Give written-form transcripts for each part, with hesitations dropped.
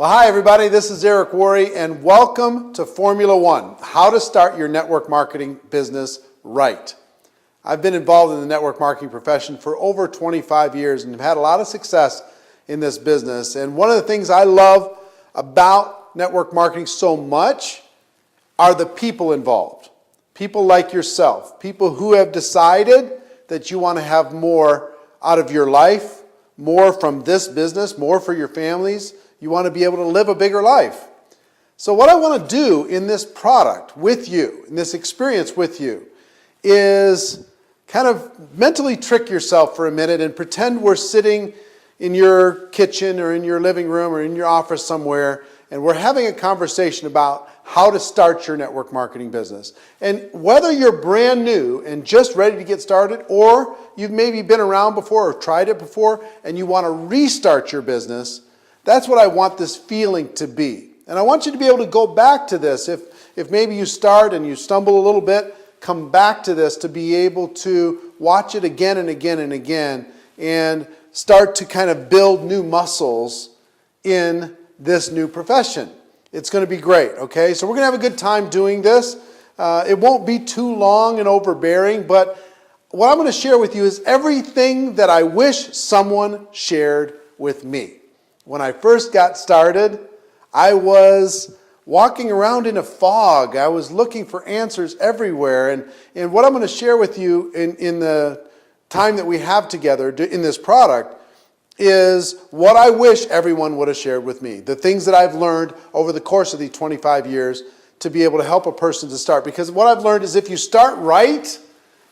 Well, hi everybody, this is Eric Worre and welcome to Formula One, how to start your network marketing business right. I've been involved in the network marketing profession for over 25 years and have had a lot of success in this business. And one of the things I love about network marketing so much are the people involved. People like yourself, people who have decided that you want to have more out of your life, more from this business, more for your families. You want to be able to live a bigger life. So what I want to do in this product with you, in this experience with you, is kind of mentally trick yourself for a minute and pretend we're sitting in your kitchen or in your living room or in your office somewhere, and we're having a conversation about how to start your network marketing business. And whether you're brand new and just ready to get started, or you've maybe been around before or tried it before and you want to restart your business, that's what I want this feeling to be. And I want you to be able to go back to this. If maybe you start and you stumble a little bit, come back to this to be able to watch it again and again and again and start to kind of build new muscles in this new profession. It's going to be great, okay? So we're going to have a good time doing this. It won't be too long and overbearing, but what I'm going to share with you is everything that I wish someone shared with me. When I first got started, I was walking around in a fog. I was looking for answers everywhere. And what I'm going to share with you in the time that we have together in this product is what I wish everyone would have shared with me. The things that I've learned over the course of these 25 years to be able to help a person to start. Because what I've learned is if you start right,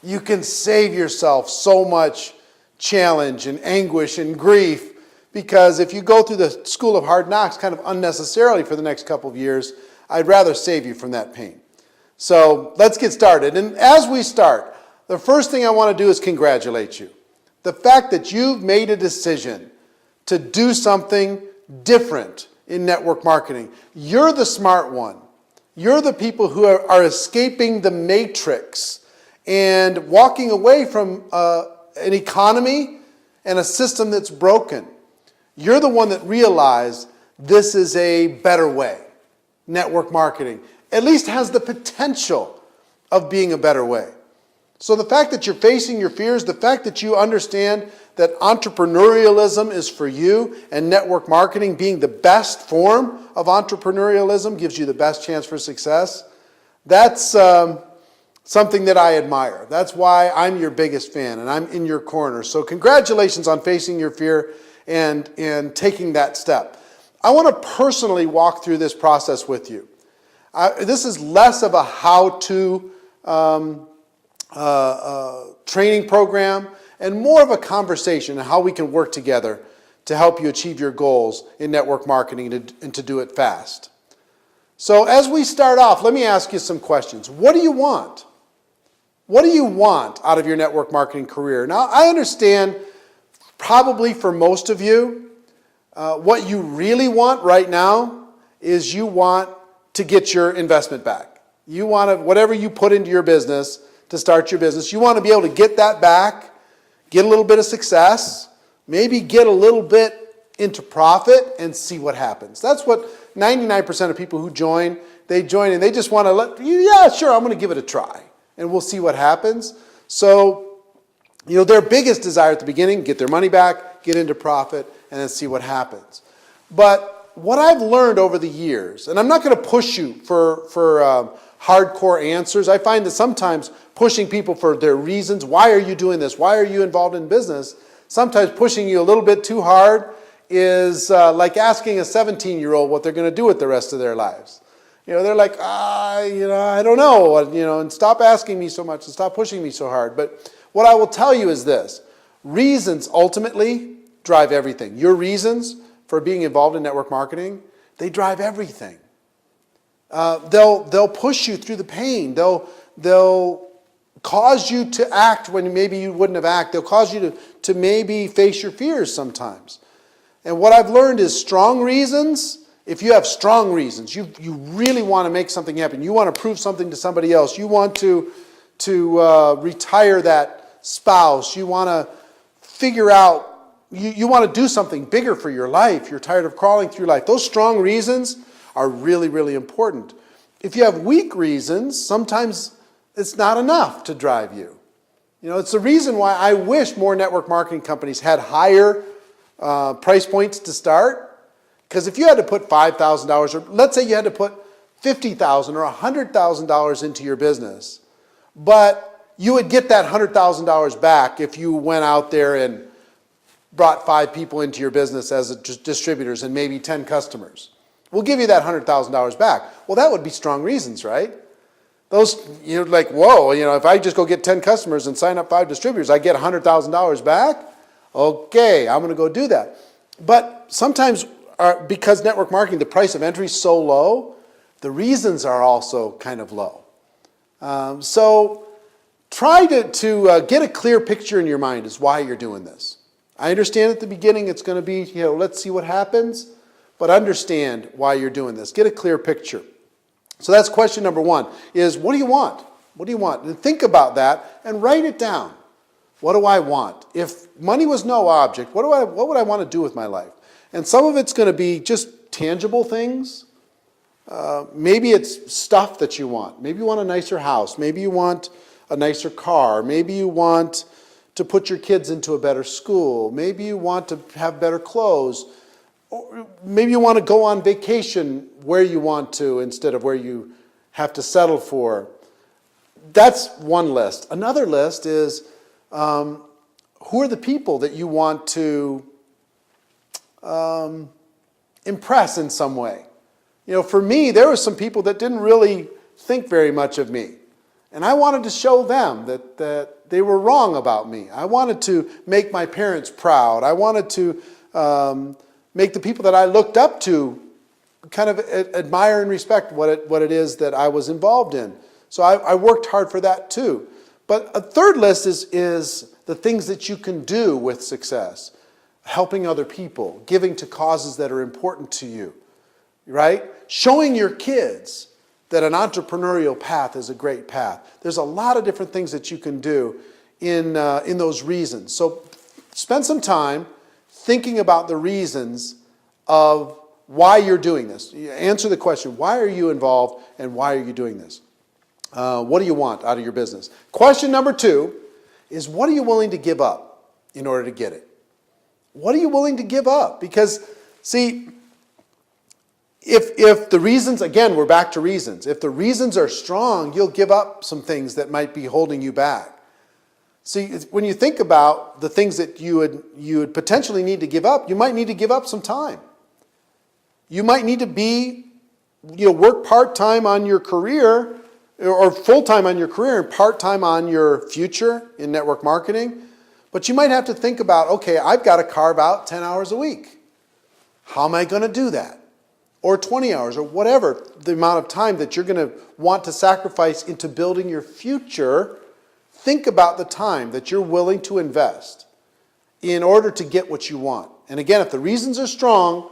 you can save yourself so much challenge and anguish and grief. Because if you go through the school of hard knocks kind of unnecessarily for the next couple of years, I'd rather save you from that pain. So let's get started. And as we start, the first thing I want to do is congratulate you. The fact that you've made a decision to do something different in network marketing. You're the smart one. You're the people who are escaping the matrix and walking away from an economy and a system that's broken. You're the one that realized this is a better way. Network marketing at least has the potential of being a better way. So the fact that you're facing your fears, the fact that you understand that entrepreneurialism is for you and network marketing being the best form of entrepreneurialism gives you the best chance for success, that's something that I admire. That's why I'm your biggest fan and I'm in your corner. So congratulations on facing your fear and taking that step. I want to personally walk through this process with you. This is less of a how-to training program and more of a conversation on how we can work together to help you achieve your goals in network marketing and to do it fast. So as we start off, let me ask you some questions. What do you want? What do you want out of your network marketing career? Now, I understand probably for most of you, what you really want right now is you want to get your investment back. You want to, whatever you put into your business to start your business, you want to be able to get that back, get a little bit of success, maybe get a little bit into profit and see what happens. That's what 99% of people who join, they join and they just want to yeah, sure, I'm going to give it a try and we'll see what happens. So, their biggest desire at the beginning, get their money back, get into profit, and then see what happens. But what I've learned over the years, and I'm not going to push you for hardcore answers. I find that sometimes pushing people for their reasons, why are you doing this? Why are you involved in business? Sometimes pushing you a little bit too hard is like asking a 17-year-old what they're going to do with the rest of their lives. They're like, I don't know, and stop asking me so much and stop pushing me so hard. But what I will tell you is this. Reasons ultimately drive everything. Your reasons for being involved in network marketing, they drive everything. They'll push you through the pain. They'll cause you to act when maybe you wouldn't have acted. They'll cause you to maybe face your fears sometimes. And what I've learned is strong reasons. If you have strong reasons, you really want to make something happen. You want to prove something to somebody else. You want to retire that spouse. You want to figure out you want to do something bigger for your life. You're tired of crawling through life. Those strong reasons are really, really important. If you have weak reasons, sometimes it's not enough to drive you. You know, it's the reason why I wish more network marketing companies had higher price points to start. Because if you had to put $5,000, or let's say you had to put $50,000 or $100,000 into your business, but you would get that $100,000 back if you went out there and brought 5 people into your business as distributors and maybe 10 customers. We'll give you that $100,000 back. Well, that would be strong reasons, right? Those, you're like, whoa, you know, if I just go get 10 customers and sign up 5 distributors, I get $100,000 back? Okay, I'm going to go do that. But sometimes, because network marketing, the price of entry is so low, the reasons are also kind of low. So try to get a clear picture in your mind as why you're doing this. I understand at the beginning it's going to be, you know, let's see what happens, but understand why you're doing this. Get a clear picture. So that's question number 1, is what do you want? What do you want? And think about that and write it down. What do I want? If money was no object, what would I want to do with my life? And some of it's going to be just tangible things. Maybe it's stuff that you want. Maybe you want a nicer house. Maybe you want a nicer car. Maybe you want to put your kids into a better school. Maybe you want to have better clothes. Or maybe you want to go on vacation where you want to instead of where you have to settle for. That's one list. Another list is who are the people that you want to impress in some way. You know, for me, there were some people that didn't really think very much of me. And I wanted to show them that they were wrong about me. I wanted to make my parents proud. I wanted to make the people that I looked up to kind of admire and respect what it is that I was involved in. So I worked hard for that too. But a third list is the things that you can do with success. Helping other people, giving to causes that are important to you, right? Showing your kids that an entrepreneurial path is a great path. There's a lot of different things that you can do in those reasons. So spend some time thinking about the reasons of why you're doing this. Answer the question, why are you involved and why are you doing this? What do you want out of your business? Question number 2 is, what are you willing to give up in order to get it? What are you willing to give up? Because, see, if the reasons, again, we're back to reasons. If the reasons are strong, you'll give up some things that might be holding you back. See, when you think about the things that you would potentially need to give up, you might need to give up some time. You might need to work part-time on your career or full-time on your career and part-time on your future in network marketing. But you might have to think about, okay, I've got to carve out 10 hours a week. How am I going to do that? Or 20 hours or whatever the amount of time that you're going to want to sacrifice into building your future. Think about the time that you're willing to invest in order to get what you want. And again, if the reasons are strong,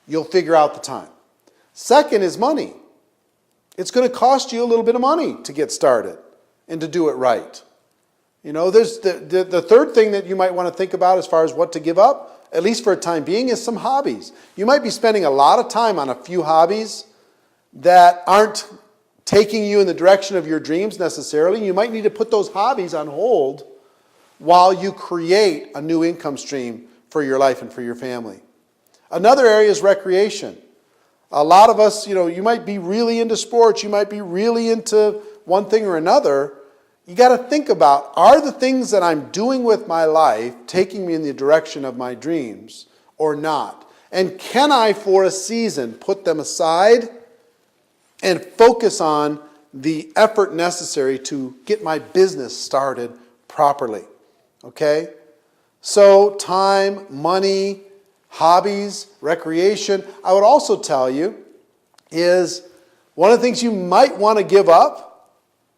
you'll figure out the time. Second is money. It's going to cost you a little bit of money to get started and to do it right. You know, there's the third thing that you might want to think about as far as what to give up, at least for a time being, is some hobbies. You might be spending a lot of time on a few hobbies that aren't taking you in the direction of your dreams necessarily. You might need to put those hobbies on hold while you create a new income stream for your life and for your family. Another area is recreation. A lot of us, you might be really into sports, you might be really into one thing or another. You got to think about, are the things that I'm doing with my life taking me in the direction of my dreams or not? And can I, for a season, put them aside and focus on the effort necessary to get my business started properly? Okay? So time, money, hobbies, recreation. I would also tell you is one of the things you might want to give up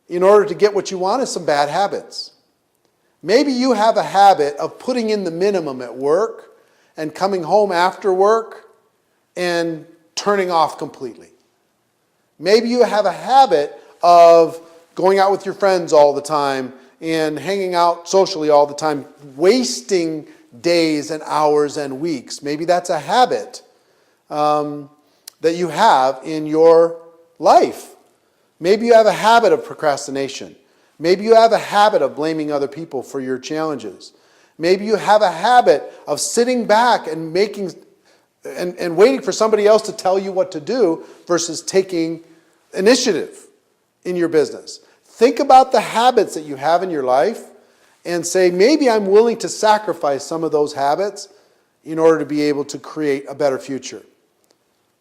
in order to get what you want is some bad habits. Maybe you have a habit of putting in the minimum at work and coming home after work and turning off completely. Maybe you have a habit of going out with your friends all the time and hanging out socially all the time, wasting days and hours and weeks. Maybe that's a habit that you have in your life. Maybe you have a habit of procrastination. Maybe you have a habit of blaming other people for your challenges. Maybe you have a habit of sitting back and waiting for somebody else to tell you what to do versus taking initiative in your business. Think about the habits that you have in your life and say, maybe I'm willing to sacrifice some of those habits in order to be able to create a better future.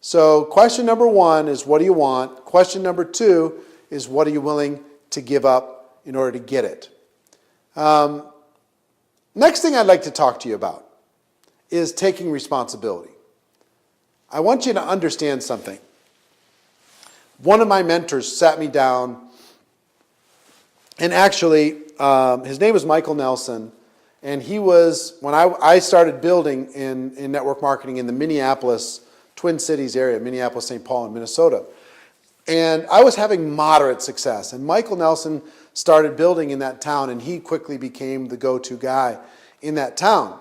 So question number 1 is, what do you want? Question number 2 is, what are you willing to give up in order to get it? Next thing I'd like to talk to you about is taking responsibility. I want you to understand something. One of my mentors sat me down, and actually, his name was Michael Nelson, and he was, when I started building in network marketing in the Minneapolis, Twin Cities area, Minneapolis, St. Paul, and Minnesota. And I was having moderate success. And Michael Nelson started building in that town, and he quickly became the go-to guy in that town.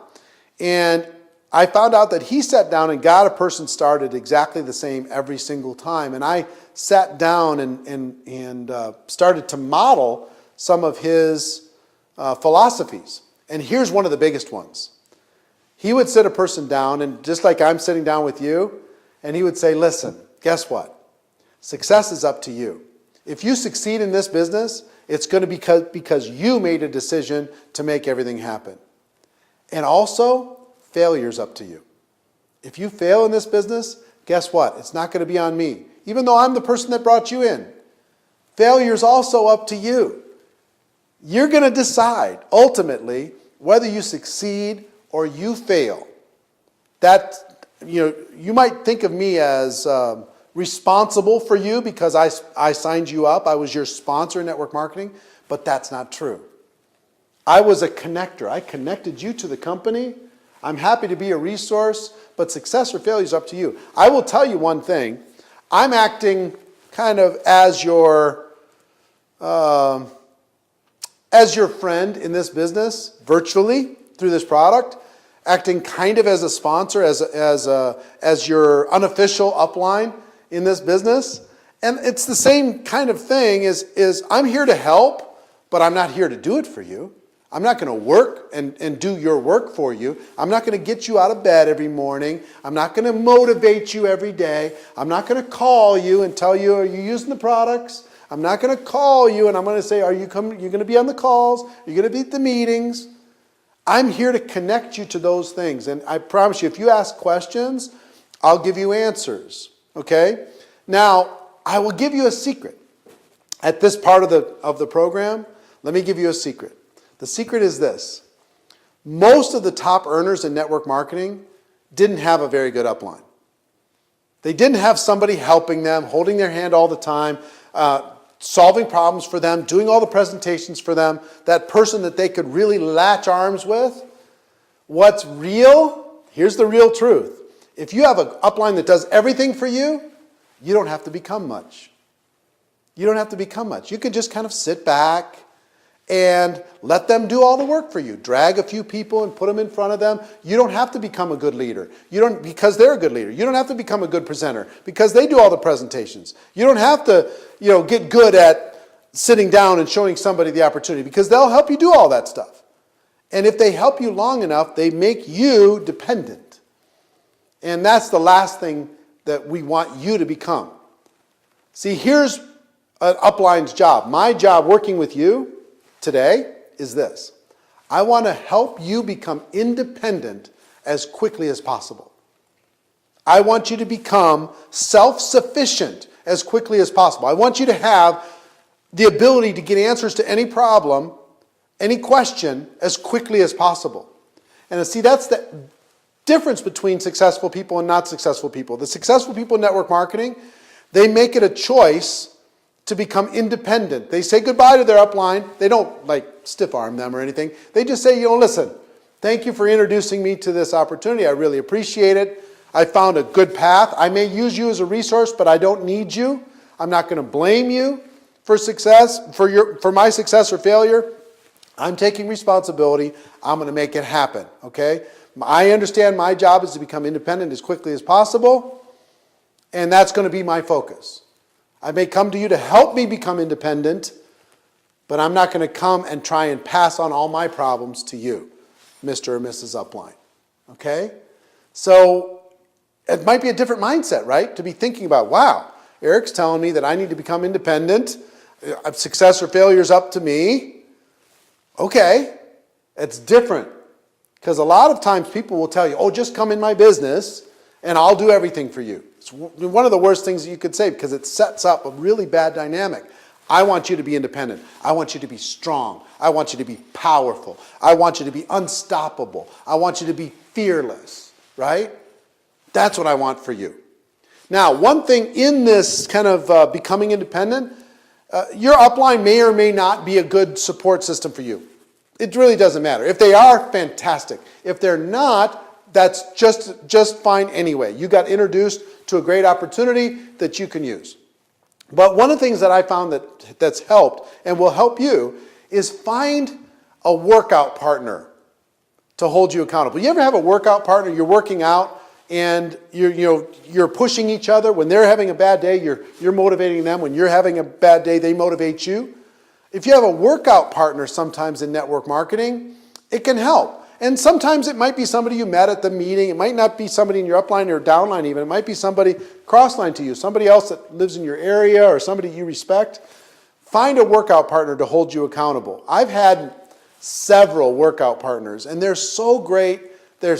And I found out that he sat down and got a person started exactly the same every single time. And I sat down and started to model some of his philosophies. And here's one of the biggest ones. He would sit a person down, and just like I'm sitting down with you, and he would say, listen, guess what? Success is up to you. If you succeed in this business, it's going to be because you made a decision to make everything happen. And also, failure's up to you. If you fail in this business, guess what? It's not going to be on me. Even though I'm the person that brought you in. Failure's also up to you. You're going to decide, ultimately, whether you succeed or you fail. You might think of me as responsible for you because I signed you up. I was your sponsor in network marketing, but that's not true. I was a connector. I connected you to the company. I'm happy to be a resource, but success or failure is up to you. I will tell you one thing. I'm acting kind of as your friend in this business, virtually, through this product, acting kind of as a sponsor, as your unofficial upline in this business. And it's the same kind of thing is I'm here to help, but I'm not here to do it for you. I'm not going to work and do your work for you. I'm not going to get you out of bed every morning. I'm not going to motivate you every day. I'm not going to call you and tell you, are you using the products? I'm not going to call you and I'm going to say, are you coming? You're going to be on the calls? Are you going to be at the meetings? I'm here to connect you to those things. And I promise you, if you ask questions, I'll give you answers. Okay? Now, I will give you a secret. At this part of the program, let me give you a secret. The secret is this. Most of the top earners in network marketing didn't have a very good upline. They didn't have somebody helping them, holding their hand all the time, solving problems for them, doing all the presentations for them, that person that they could really latch arms with. What's real? Here's the real truth. If you have an upline that does everything for you, you don't have to become much. You don't have to become much. You can just kind of sit back and let them do all the work for you. Drag a few people and put them in front of them. You don't have to become a good leader. You don't, because they're a good leader. You don't have to become a good presenter because they do all the presentations. You don't have to, get good at sitting down and showing somebody the opportunity because they'll help you do all that stuff. And if they help you long enough, they make you dependent. And that's the last thing that we want you to become. See, here's an upline's job. My job working with you today is this. I want to help you become independent as quickly as possible. I want you to become self-sufficient as quickly as possible. I want you to have the ability to get answers to any problem, any question, as quickly as possible. And see, that's the difference between successful people and not successful people. The successful people in network marketing, they make it a choice to become independent. They say goodbye to their upline. They don't stiff arm them or anything. They just say, listen, thank you for introducing me to this opportunity. I really appreciate it. I found a good path. I may use you as a resource, but I don't need you. I'm not going to blame you for success, for my success or failure. I'm taking responsibility. I'm going to make it happen, okay? I understand my job is to become independent as quickly as possible, and that's going to be my focus. I may come to you to help me become independent, but I'm not going to come and try and pass on all my problems to you, Mr. or Mrs. Upline, okay? So it might be a different mindset, right? To be thinking about, wow, Eric's telling me that I need to become independent. Success or failure is up to me. Okay, it's different. Because a lot of times people will tell you, oh, just come in my business and I'll do everything for you. It's one of the worst things that you could say because it sets up a really bad dynamic. I want you to be independent. I want you to be strong. I want you to be powerful. I want you to be unstoppable. I want you to be fearless, right? That's what I want for you. Now, one thing in this kind of becoming independent, your upline may or may not be a good support system for you. It really doesn't matter. If they are, fantastic. If they're not, that's just fine anyway. You got introduced to a great opportunity that you can use. But one of the things that I found that's helped and will help you is find a workout partner to hold you accountable. You ever have a workout partner, you're working out and you're pushing each other. When they're having a bad day, you're motivating them. When you're having a bad day, they motivate you. If you have a workout partner sometimes in network marketing, it can help. And sometimes it might be somebody you met at the meeting. It might not be somebody in your upline or downline even. It might be somebody crossline to you, somebody else that lives in your area or somebody you respect. Find a workout partner to hold you accountable. I've had several workout partners, and they're so great. They're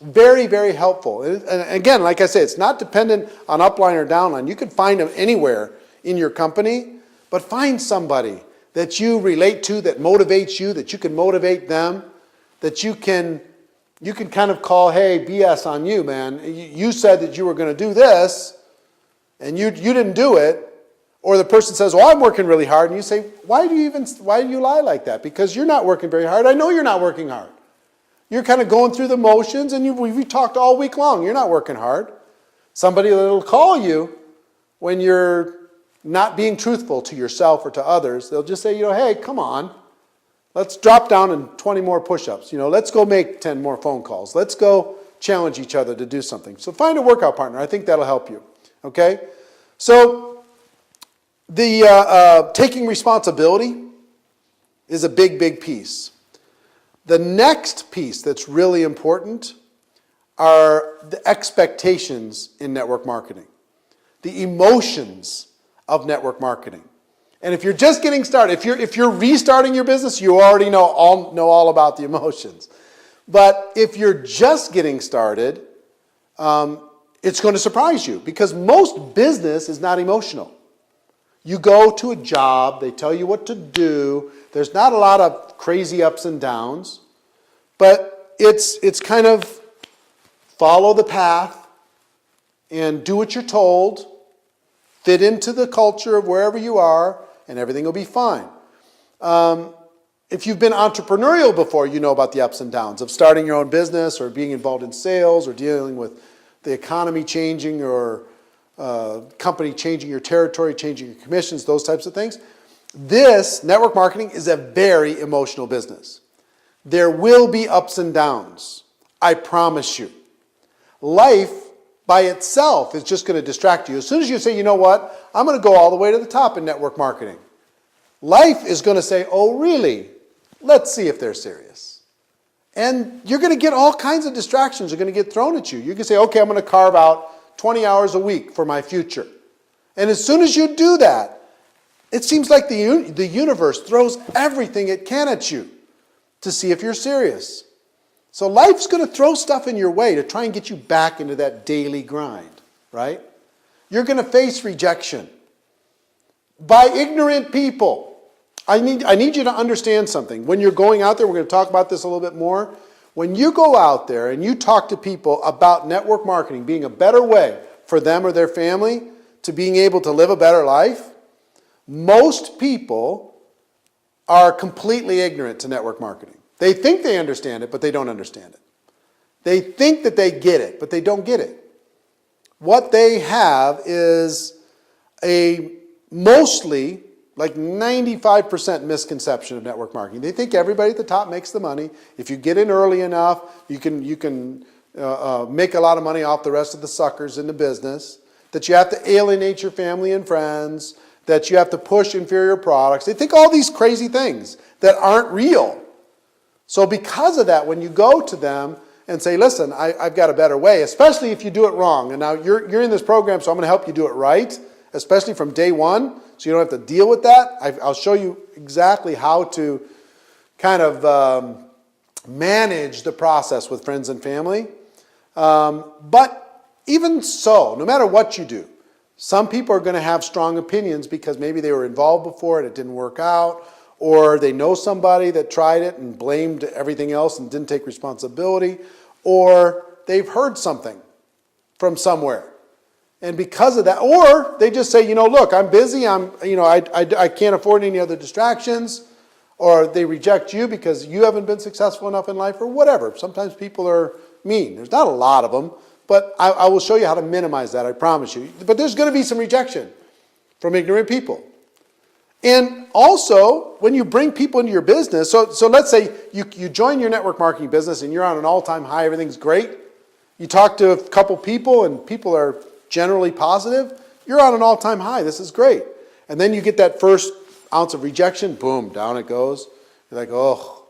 very, very helpful. And again, like I say, it's not dependent on upline or downline. You can find them anywhere in your company, but find somebody that you relate to, that motivates you, that you can motivate them, that you can kind of call, hey, BS on you, man. You said that you were going to do this, and you didn't do it. Or the person says, well, I'm working really hard. And you say, why do you lie like that? Because you're not working very hard. I know you're not working hard. You're kind of going through the motions, and we've talked all week long. You're not working hard. Somebody will call you when you're not being truthful to yourself or to others. They'll just say, hey, come on. Let's drop down and 20 more push-ups. Let's go make 10 more phone calls. Let's go challenge each other to do something. So find a workout partner. I think that'll help you. Okay? So the taking responsibility is a big, big piece. The next piece that's really important are the expectations in network marketing, the emotions of network marketing. And if you're just getting started, if you're restarting your business, you already know all about the emotions. But if you're just getting started, it's going to surprise you because most business is not emotional. You go to a job, they tell you what to do. There's not a lot of crazy ups and downs, but it's kind of follow the path and do what you're told, fit into the culture of wherever you are, and everything will be fine. If you've been entrepreneurial before, you know about the ups and downs of starting your own business or being involved in sales or dealing with the economy changing or company changing your territory, changing your commissions, those types of things. This, network marketing, is a very emotional business. There will be ups and downs. I promise you. Life by itself is just going to distract you. As soon as you say, you know what, I'm going to go all the way to the top in network marketing. Life is going to say, oh, really? Let's see if they're serious. And you're going to get all kinds of distractions are going to get thrown at you. You can say, okay, I'm going to carve out 20 hours a week for my future. And as soon as you do that, it seems like the universe throws everything it can at you to see if you're serious. So life's going to throw stuff in your way to try and get you back into that daily grind, right? You're going to face rejection by ignorant people. I need you to understand something. When you're going out there, we're going to talk about this a little bit more. When you go out there and you talk to people about network marketing being a better way for them or their family to being able to live a better life, most people are completely ignorant to network marketing. They think they understand it, but they don't understand it. They think that they get it, but they don't get it. What they have is a mostly, like 95% misconception of network marketing. They think everybody at the top makes the money. If you get in early enough, you can make a lot of money off the rest of the suckers in the business. That you have to alienate your family and friends. That you have to push inferior products. They think all these crazy things that aren't real. So because of that, when you go to them and say, listen, I've got a better way, especially if you do it wrong. And now you're in this program, so I'm going to help you do it right, especially from day one, so you don't have to deal with that. I'll show you exactly how to kind of manage the process with friends and family. But even so, no matter what you do, some people are going to have strong opinions because maybe they were involved before and it didn't work out, or they know somebody that tried it and blamed everything else and didn't take responsibility, or they've heard something from somewhere. And because of that, or they just say, look, I'm busy, I can't afford any other distractions, or they reject you because you haven't been successful enough in life, or whatever. Sometimes people are mean. There's not a lot of them, but I will show you how to minimize that, I promise you. But there's going to be some rejection from ignorant people. And also, when you bring people into your business, so let's say you join your network marketing business and you're on an all-time high, everything's great. You talk to a couple people and people are generally positive, you're on an all-time high, this is great. And then you get that first ounce of rejection, boom, down it goes. You're like, oh,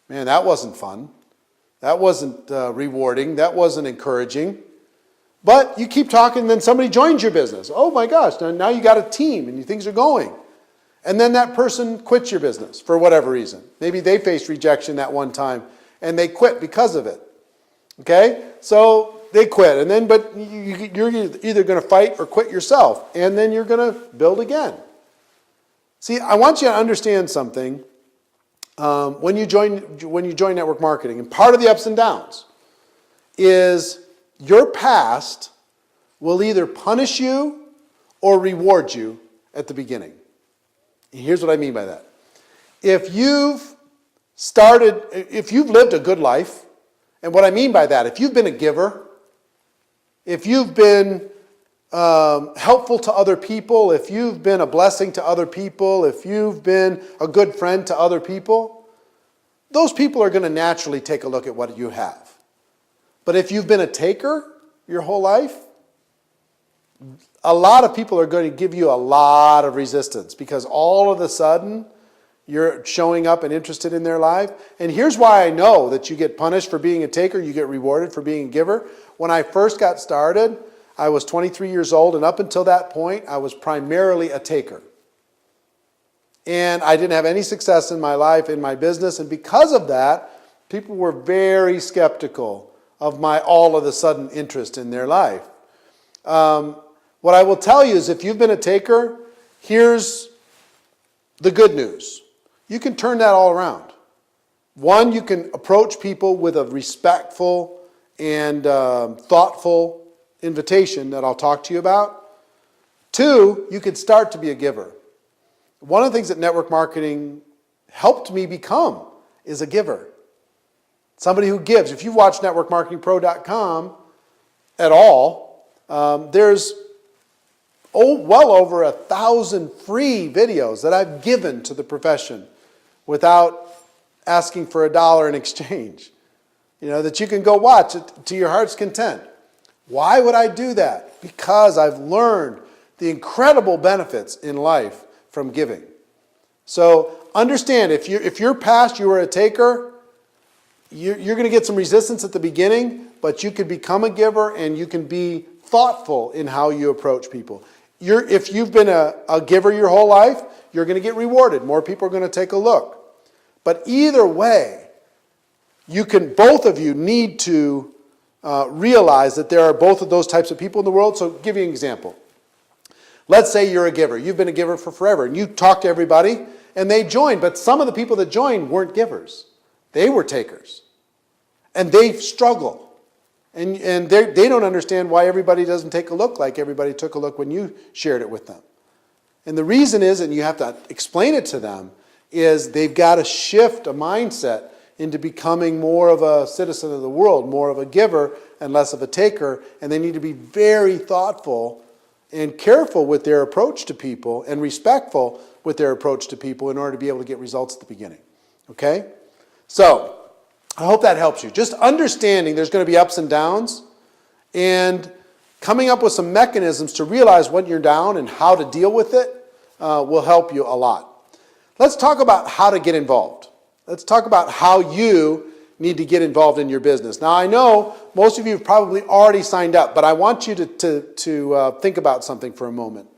man, that wasn't fun. That wasn't rewarding, that wasn't encouraging. But you keep talking and then somebody joins your business. Oh my gosh, now you got a team and things are going. And then that person quits your business for whatever reason. Maybe they faced rejection that one time and they quit because of it. Okay? So they quit. And then, but you're either going to fight or quit yourself. And then you're going to build again. See, I want you to understand something when you join network marketing. And part of the ups and downs is your past will either punish you or reward you at the beginning. Here's what I mean by that. If you've lived a good life, and what I mean by that, if you've been a giver, if you've been helpful to other people, if you've been a blessing to other people, if you've been a good friend to other people, those people are going to naturally take a look at what you have. But if you've been a taker your whole life, a lot of people are going to give you a lot of resistance because all of a sudden you're showing up and interested in their life. And here's why I know that you get punished for being a taker, you get rewarded for being a giver. When I first got started, I was 23 years old, and up until that point, I was primarily a taker. And I didn't have any success in my life, in my business, and because of that, people were very skeptical of my all of a sudden interest in their life. What I will tell you is if you've been a taker, here's the good news. You can turn that all around. One, you can approach people with a respectful and thoughtful invitation that I'll talk to you about. Two, you could start to be a giver. One of the things that network marketing helped me become is a giver. Somebody who gives. If you've watched networkmarketingpro.com at all, there's well over 1,000 free videos that I've given to the profession without asking for $1 in exchange. That you can go watch it to your heart's content. Why would I do that? Because I've learned the incredible benefits in life from giving. So understand, if you're past, you were a taker, you're going to get some resistance at the beginning, but you could become a giver and you can be thoughtful in how you approach people. If you've been a giver your whole life, you're going to get rewarded. More people are going to take a look. But either way, both of you need to realize that there are both of those types of people in the world. So I'll give you an example. Let's say you're a giver. You've been a giver for forever, and you talk to everybody, and they joined. But some of the people that joined weren't givers. They were takers. And they struggle. And they don't understand why everybody doesn't take a look like everybody took a look when you shared it with them. And the reason is, and you have to explain it to them, is they've got to shift a mindset into becoming more of a citizen of the world, more of a giver and less of a taker. And they need to be very thoughtful and careful with their approach to people and respectful, with their approach to people in order to be able to get results at the beginning. Okay? So, I hope that helps you. Just understanding there's going to be ups and downs and coming up with some mechanisms to realize when you're down and how to deal with it will help you a lot. Let's talk about how to get involved. Let's talk about how you need to get involved in your business. Now, I know most of you have probably already signed up, but I want you to think about something for a moment.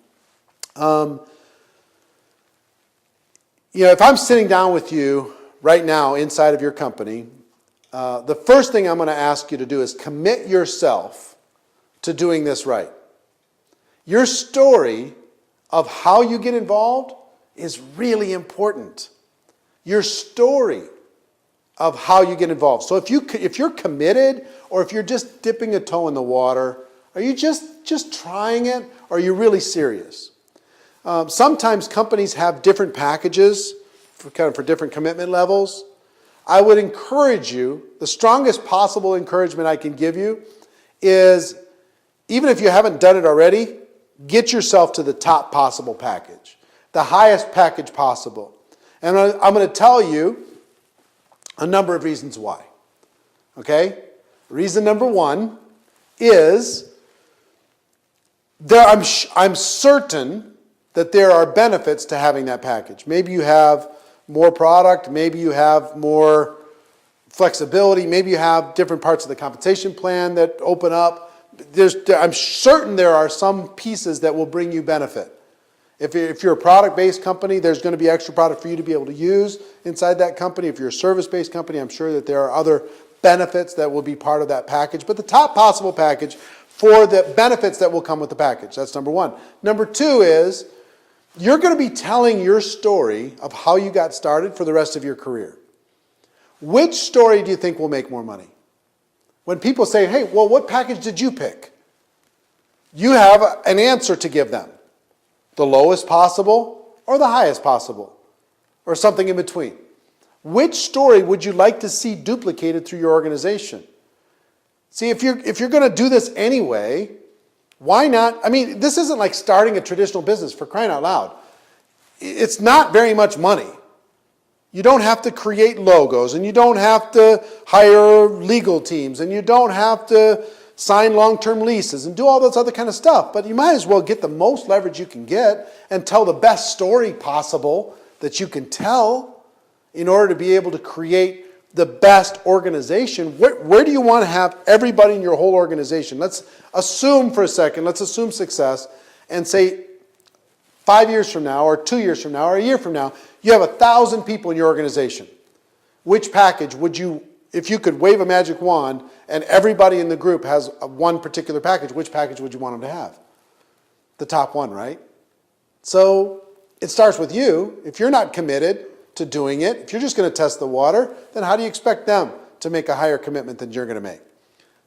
If I'm sitting down with you right now inside of your company, the first thing I'm going to ask you to do is commit yourself to doing this right. Your story of how you get involved is really important. Your story of how you get involved. So if you're committed or if you're just dipping a toe in the water, are you just trying it or are you really serious? Sometimes companies have different packages for different commitment levels. I would encourage you, the strongest possible encouragement I can give you is, even if you haven't done it already, get yourself to the top possible package, the highest package possible. And I'm going to tell you a number of reasons why. Okay? Reason number one is I'm certain that there are benefits to having that package. Maybe you have more product, maybe you have more flexibility, maybe you have different parts of the compensation plan that open up. I'm certain there are some pieces that will bring you benefit. If you're a product-based company, there's going to be extra product for you to be able to use inside that company. If you're a service-based company, I'm sure that there are other benefits that will be part of that package. But the top possible package for the benefits that will come with the package. That's number one. Number two is you're going to be telling your story of how you got started for the rest of your career. Which story do you think will make more money? When people say, hey, well, what package did you pick? You have an answer to give them. The lowest possible or the highest possible or something in between. Which story would you like to see duplicated through your organization? See, if you're going to do this anyway, why not? I mean, this isn't like starting a traditional business, for crying out loud. It's not very much money. You don't have to create logos, and you don't have to hire legal teams, and you don't have to sign long-term leases and do all those other kind of stuff. But you might as well get the most leverage you can get and tell the best story possible that you can tell in order to be able to create the best organization. Where do you want to have everybody in your whole organization? Let's assume for a second, let's assume success and say 5 years from now or 2 years from now or a year from now, you have 1,000 people in your organization. Which package would you, if you could wave a magic wand and everybody in the group has one particular package, which package would you want them to have? The top one, right? So it starts with you. If you're not committed to doing it, if you're just going to test the water, then how do you expect them to make a higher commitment than you're going to make?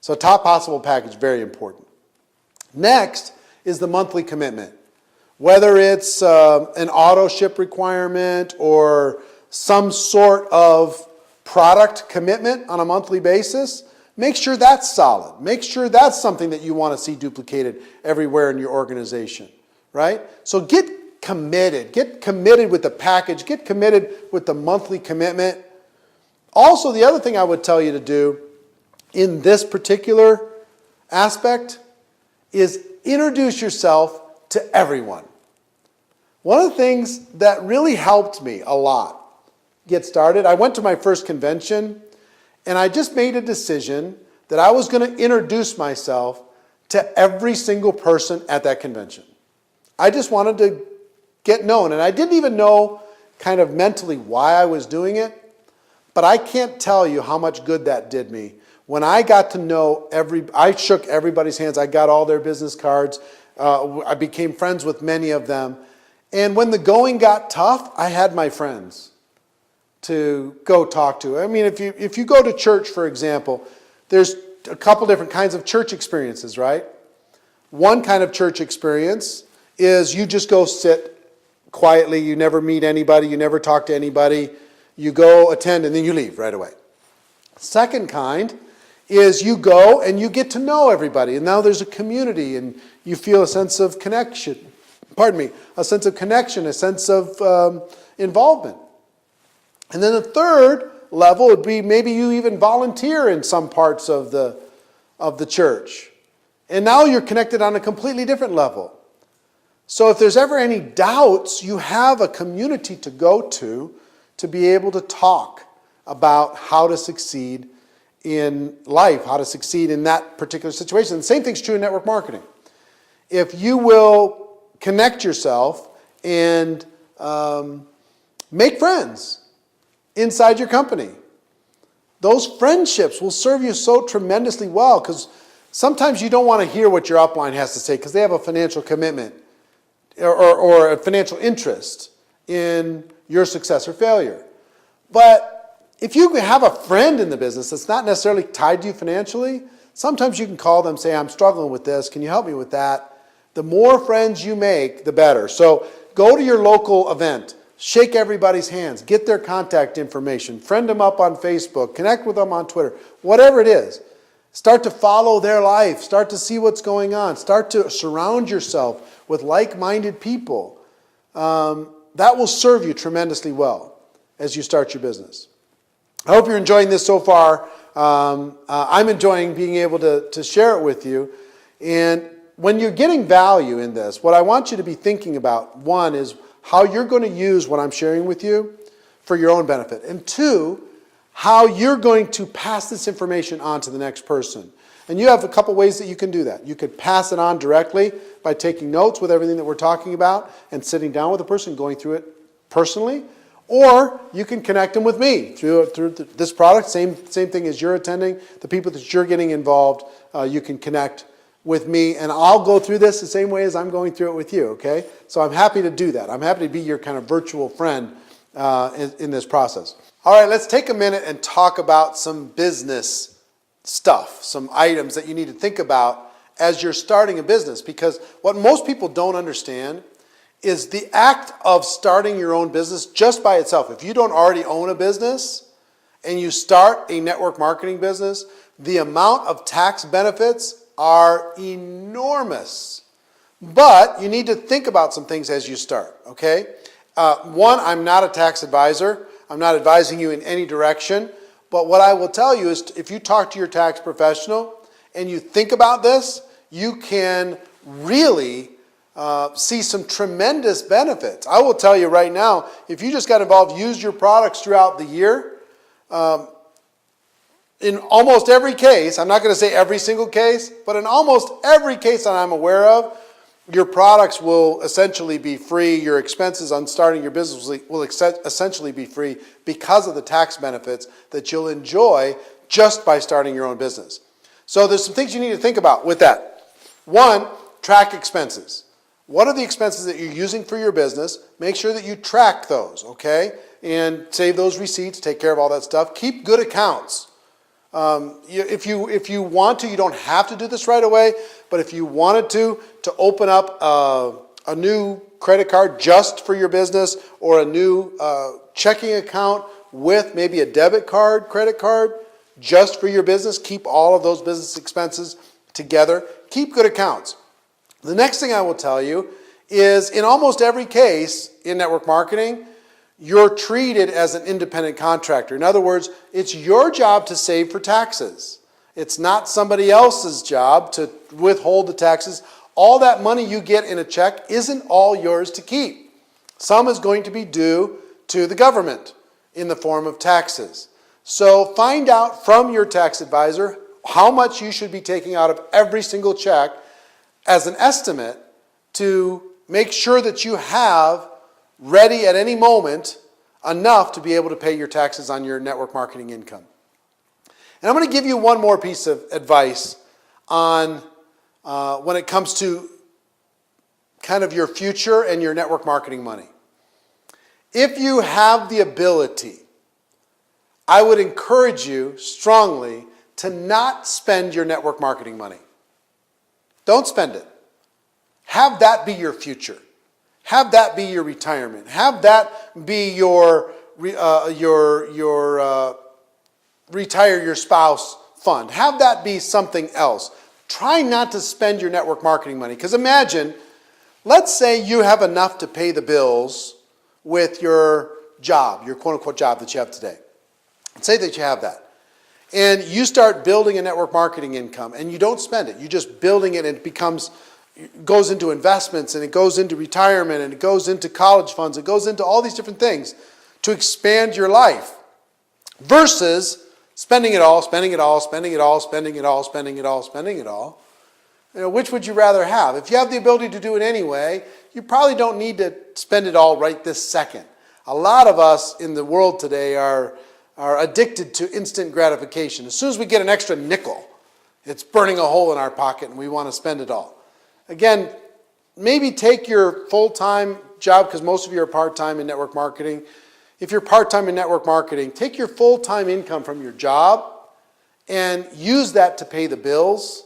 So top possible package, very important. Next is the monthly commitment. Whether it's an auto ship requirement or some sort of product commitment on a monthly basis, make sure that's solid. Make sure that's something that you want to see duplicated everywhere in your organization, right? So get committed with the package, get committed with the monthly commitment. Also, the other thing I would tell you to do in this particular aspect is introduce yourself to everyone. One of the things that really helped me a lot get started, I went to my first convention and I just made a decision that I was going to introduce myself to every single person at that convention. I just wanted to get known, and I didn't even know kind of mentally why I was doing it, but I can't tell you how much good that did me. When I got to know I shook everybody's hands, I got all their business cards, I became friends with many of them, and when the going got tough, I had my friends to go talk to. I mean, if you go to church, for example, there's a couple different kinds of church experiences, right? One kind of church experience is you just go sit quietly, you never meet anybody, you never talk to anybody, you go attend and then you leave right away. Second kind is you go and you get to know everybody, and now there's a community and you feel a sense of connection a sense of connection, a sense of involvement. And then the third level would be maybe you even volunteer in some parts of the church. And now you're connected on a completely different level. So if there's ever any doubts, you have a community to go to be able to talk about how to succeed in life, how to succeed in that particular situation. And the same thing's true in network marketing. If you will connect yourself and make friends inside your company, those friendships will serve you so tremendously well, because sometimes you don't want to hear what your upline has to say because they have a financial commitment or a financial interest in your success or failure. But if you have a friend in the business that's not necessarily tied to you financially, sometimes you can call them and say, I'm struggling with this. Can you help me with that? The more friends you make, the better. So go to your local event. Shake everybody's hands. Get their contact information. Friend them up on Facebook. Connect with them on Twitter. Whatever it is. Start to follow their life. Start to see what's going on. Start to surround yourself with like-minded people. That will serve you tremendously well as you start your business. I hope you're enjoying this so far. I'm enjoying being able to share it with you. And when you're getting value in this, what I want you to be thinking about, one, is how you're going to use what I'm sharing with you for your own benefit. And two, how you're going to pass this information on to the next person. And you have a couple ways that you can do that. You could pass it on directly by taking notes with everything that we're talking about and sitting down with a person, going through it personally. Or you can connect them with me through this product. Same thing as you're attending. The people that you're getting involved, you can connect with me. And I'll go through this the same way as I'm going through it with you, okay? So I'm happy to do that. I'm happy to be your kind of virtual friend in this process. All right, let's take a minute and talk about some business stuff, some items that you need to think about as you're starting a business. Because what most people don't understand is the act of starting your own business just by itself. If you don't already own a business and you start a network marketing business, the amount of tax benefits are enormous. But you need to think about some things as you start, okay? One, I'm not a tax advisor. I'm not advising you in any direction. But what I will tell you is if you talk to your tax professional and you think about this, you can really see some tremendous benefits. I will tell you right now, if you just got involved, use your products throughout the year, in almost every case, I'm not going to say every single case, but in almost every case that I'm aware of, your products will essentially be free. Your expenses on starting your business will essentially be free because of the tax benefits that you'll enjoy just by starting your own business. So there's some things you need to think about with that. One, track expenses. What are the expenses that you're using for your business? Make sure that you track those, okay? And save those receipts, take care of all that stuff. Keep good accounts. If you want to, you don't have to do this right away, but if you wanted to open up a new credit card just for your business, or a new checking account with maybe a debit card, credit card, just for your business, keep all of those business expenses together. Keep good accounts. The next thing I will tell you is in almost every case in network marketing, you're treated as an independent contractor. In other words, it's your job to save for taxes. It's not somebody else's job to withhold the taxes. All that money you get in a check isn't all yours to keep. Some is going to be due to the government in the form of taxes. So find out from your tax advisor how much you should be taking out of every single check as an estimate to make sure that you have ready at any moment enough to be able to pay your taxes on your network marketing income. And I'm going to give you one more piece of advice on when it comes to kind of your future and your network marketing money. If you have the ability, I would encourage you strongly to not spend your network marketing money. Don't spend it. Have that be your future. Have that be your retirement. Have that be your retire your spouse fund. Have that be something else. Try not to spend your network marketing money. Because imagine Let's say you have enough to pay the bills with your job, your quote-unquote job that you have today. Let's say that you have that. And you start building a network marketing income, and you don't spend it. You're just building it, and it goes into investments, and it goes into retirement, and it goes into college funds. It goes into all these different things to expand your life versus spending it all, spending it all, spending it all, spending it all, spending it all, spending it all. Which would you rather have? If you have the ability to do it anyway, you probably don't need to spend it all right this second. A lot of us in the world today are addicted to instant gratification. As soon as we get an extra nickel, it's burning a hole in our pocket and we want to spend it all. Again, maybe take your full-time job, because most of you are part-time in network marketing. If you're part-time in network marketing, take your full-time income from your job and use that to pay the bills.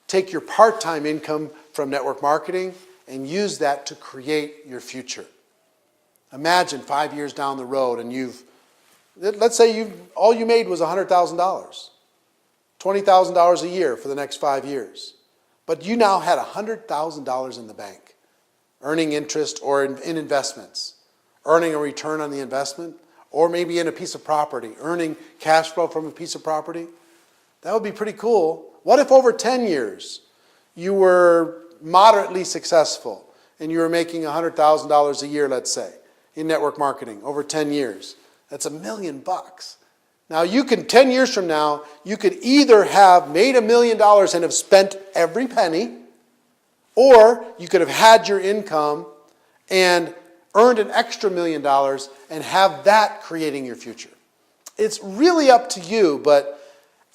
Take your part-time income from network marketing and use that to create your future. Imagine 5 years down the road and let's say all you made was $100,000, $20,000 a year for the next 5 years. But you now had $100,000 in the bank, earning interest or in investments, earning a return on the investment, or maybe in a piece of property, earning cash flow from a piece of property. That would be pretty cool. What if over 10 years you were moderately successful and you were making $100,000 a year, let's say, in network marketing over 10 years? That's $1 million. Now 10 years from now, you could either have made $1 million and have spent every penny, or you could have had your income and earned an extra $1 million and have that creating your future. It's really up to you, but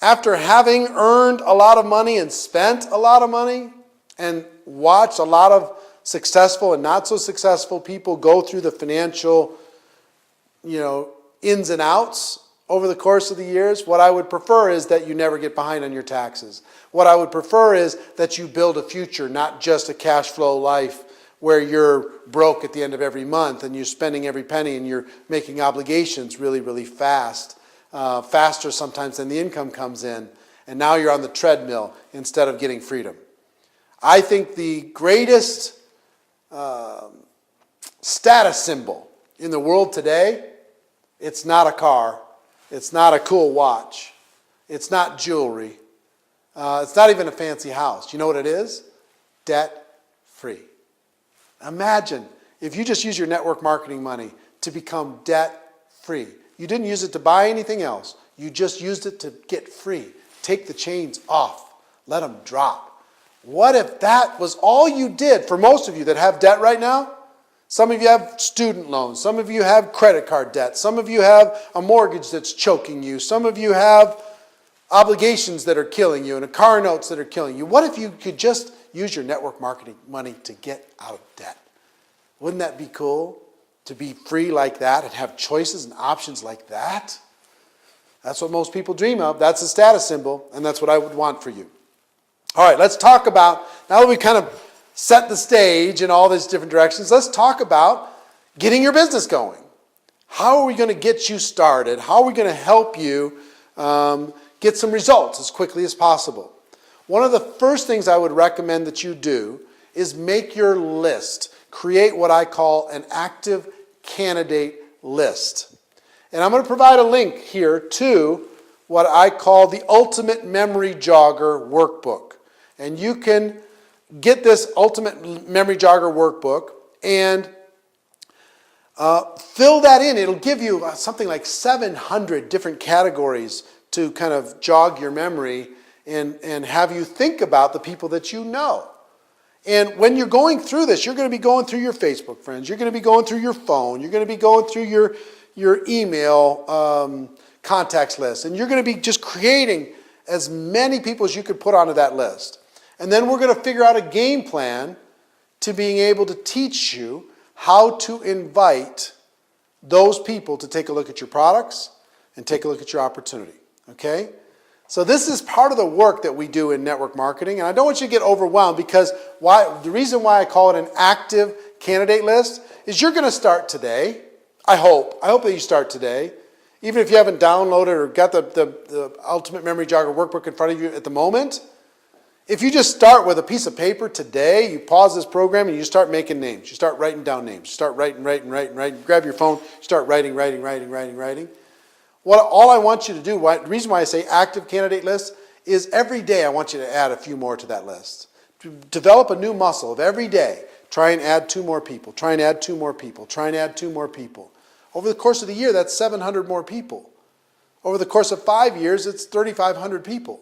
after having earned a lot of money and spent a lot of money and watched a lot of successful and not so successful people go through the financial, ins and outs over the course of the years, what I would prefer is that you never get behind on your taxes. What I would prefer is that you build a future, not just a cash flow life where you're broke at the end of every month and you're spending every penny and you're making obligations really, really fast, faster sometimes than the income comes in, and now you're on the treadmill instead of getting freedom. I think the greatest status symbol in the world today, it's not a car, it's not a cool watch, it's not jewelry, it's not even a fancy house. You know what it is? Debt-free. Imagine if you just use your network marketing money to become debt-free. You didn't use it to buy anything else. You just used it to get free. Take the chains off. Let them drop. What if that was all you did? For most of you that have debt right now, some of you have student loans. Some of you have credit card debt. Some of you have a mortgage that's choking you. Some of you have obligations that are killing you and car notes that are killing you. What if you could just use your network marketing money to get out of debt? Wouldn't that be cool? To be free like that and have choices and options like that? That's what most people dream of. That's a status symbol, and that's what I would want for you. All right, let's talk about, now that we kind of set the stage in all these different directions, let's talk about getting your business going. How are we going to get you started? How are we going to help you get some results as quickly as possible? One of the first things I would recommend that you do is make your list. Create what I call an active candidate list. And I'm going to provide a link here to what I call the Ultimate Memory Jogger Workbook. And you can get this Ultimate Memory Jogger Workbook and fill that in. It'll give you something like 700 different categories to kind of jog your memory and have you think about the people that you know. And when you're going through this, you're going to be going through your Facebook friends. You're going to be going through your phone. You're going to be going through your email contacts list. And you're going to be just creating as many people as you could put onto that list. And then we're going to figure out a game plan to being able to teach you how to invite those people to take a look at your products and take a look at your opportunity. Okay? So this is part of the work that we do in network marketing, and I don't want you to get overwhelmed because the reason why I call it an active candidate list is you're going to start today. I hope that you start today. Even if you haven't downloaded or got the Ultimate Memory Jogger Workbook in front of you at the moment, If you just start with a piece of paper today, you pause this program and you start making names. You start writing down names. You start writing. Grab your phone, start writing. All I want you to do, the reason why I say active candidate list, is every day I want you to add a few more to that list. To develop a new muscle of every day, try and add 2 more people, try and add 2 more people, try and add 2 more people. Over the course of the year, that's 700 more people. Over the course of 5 years, it's 3,500 people.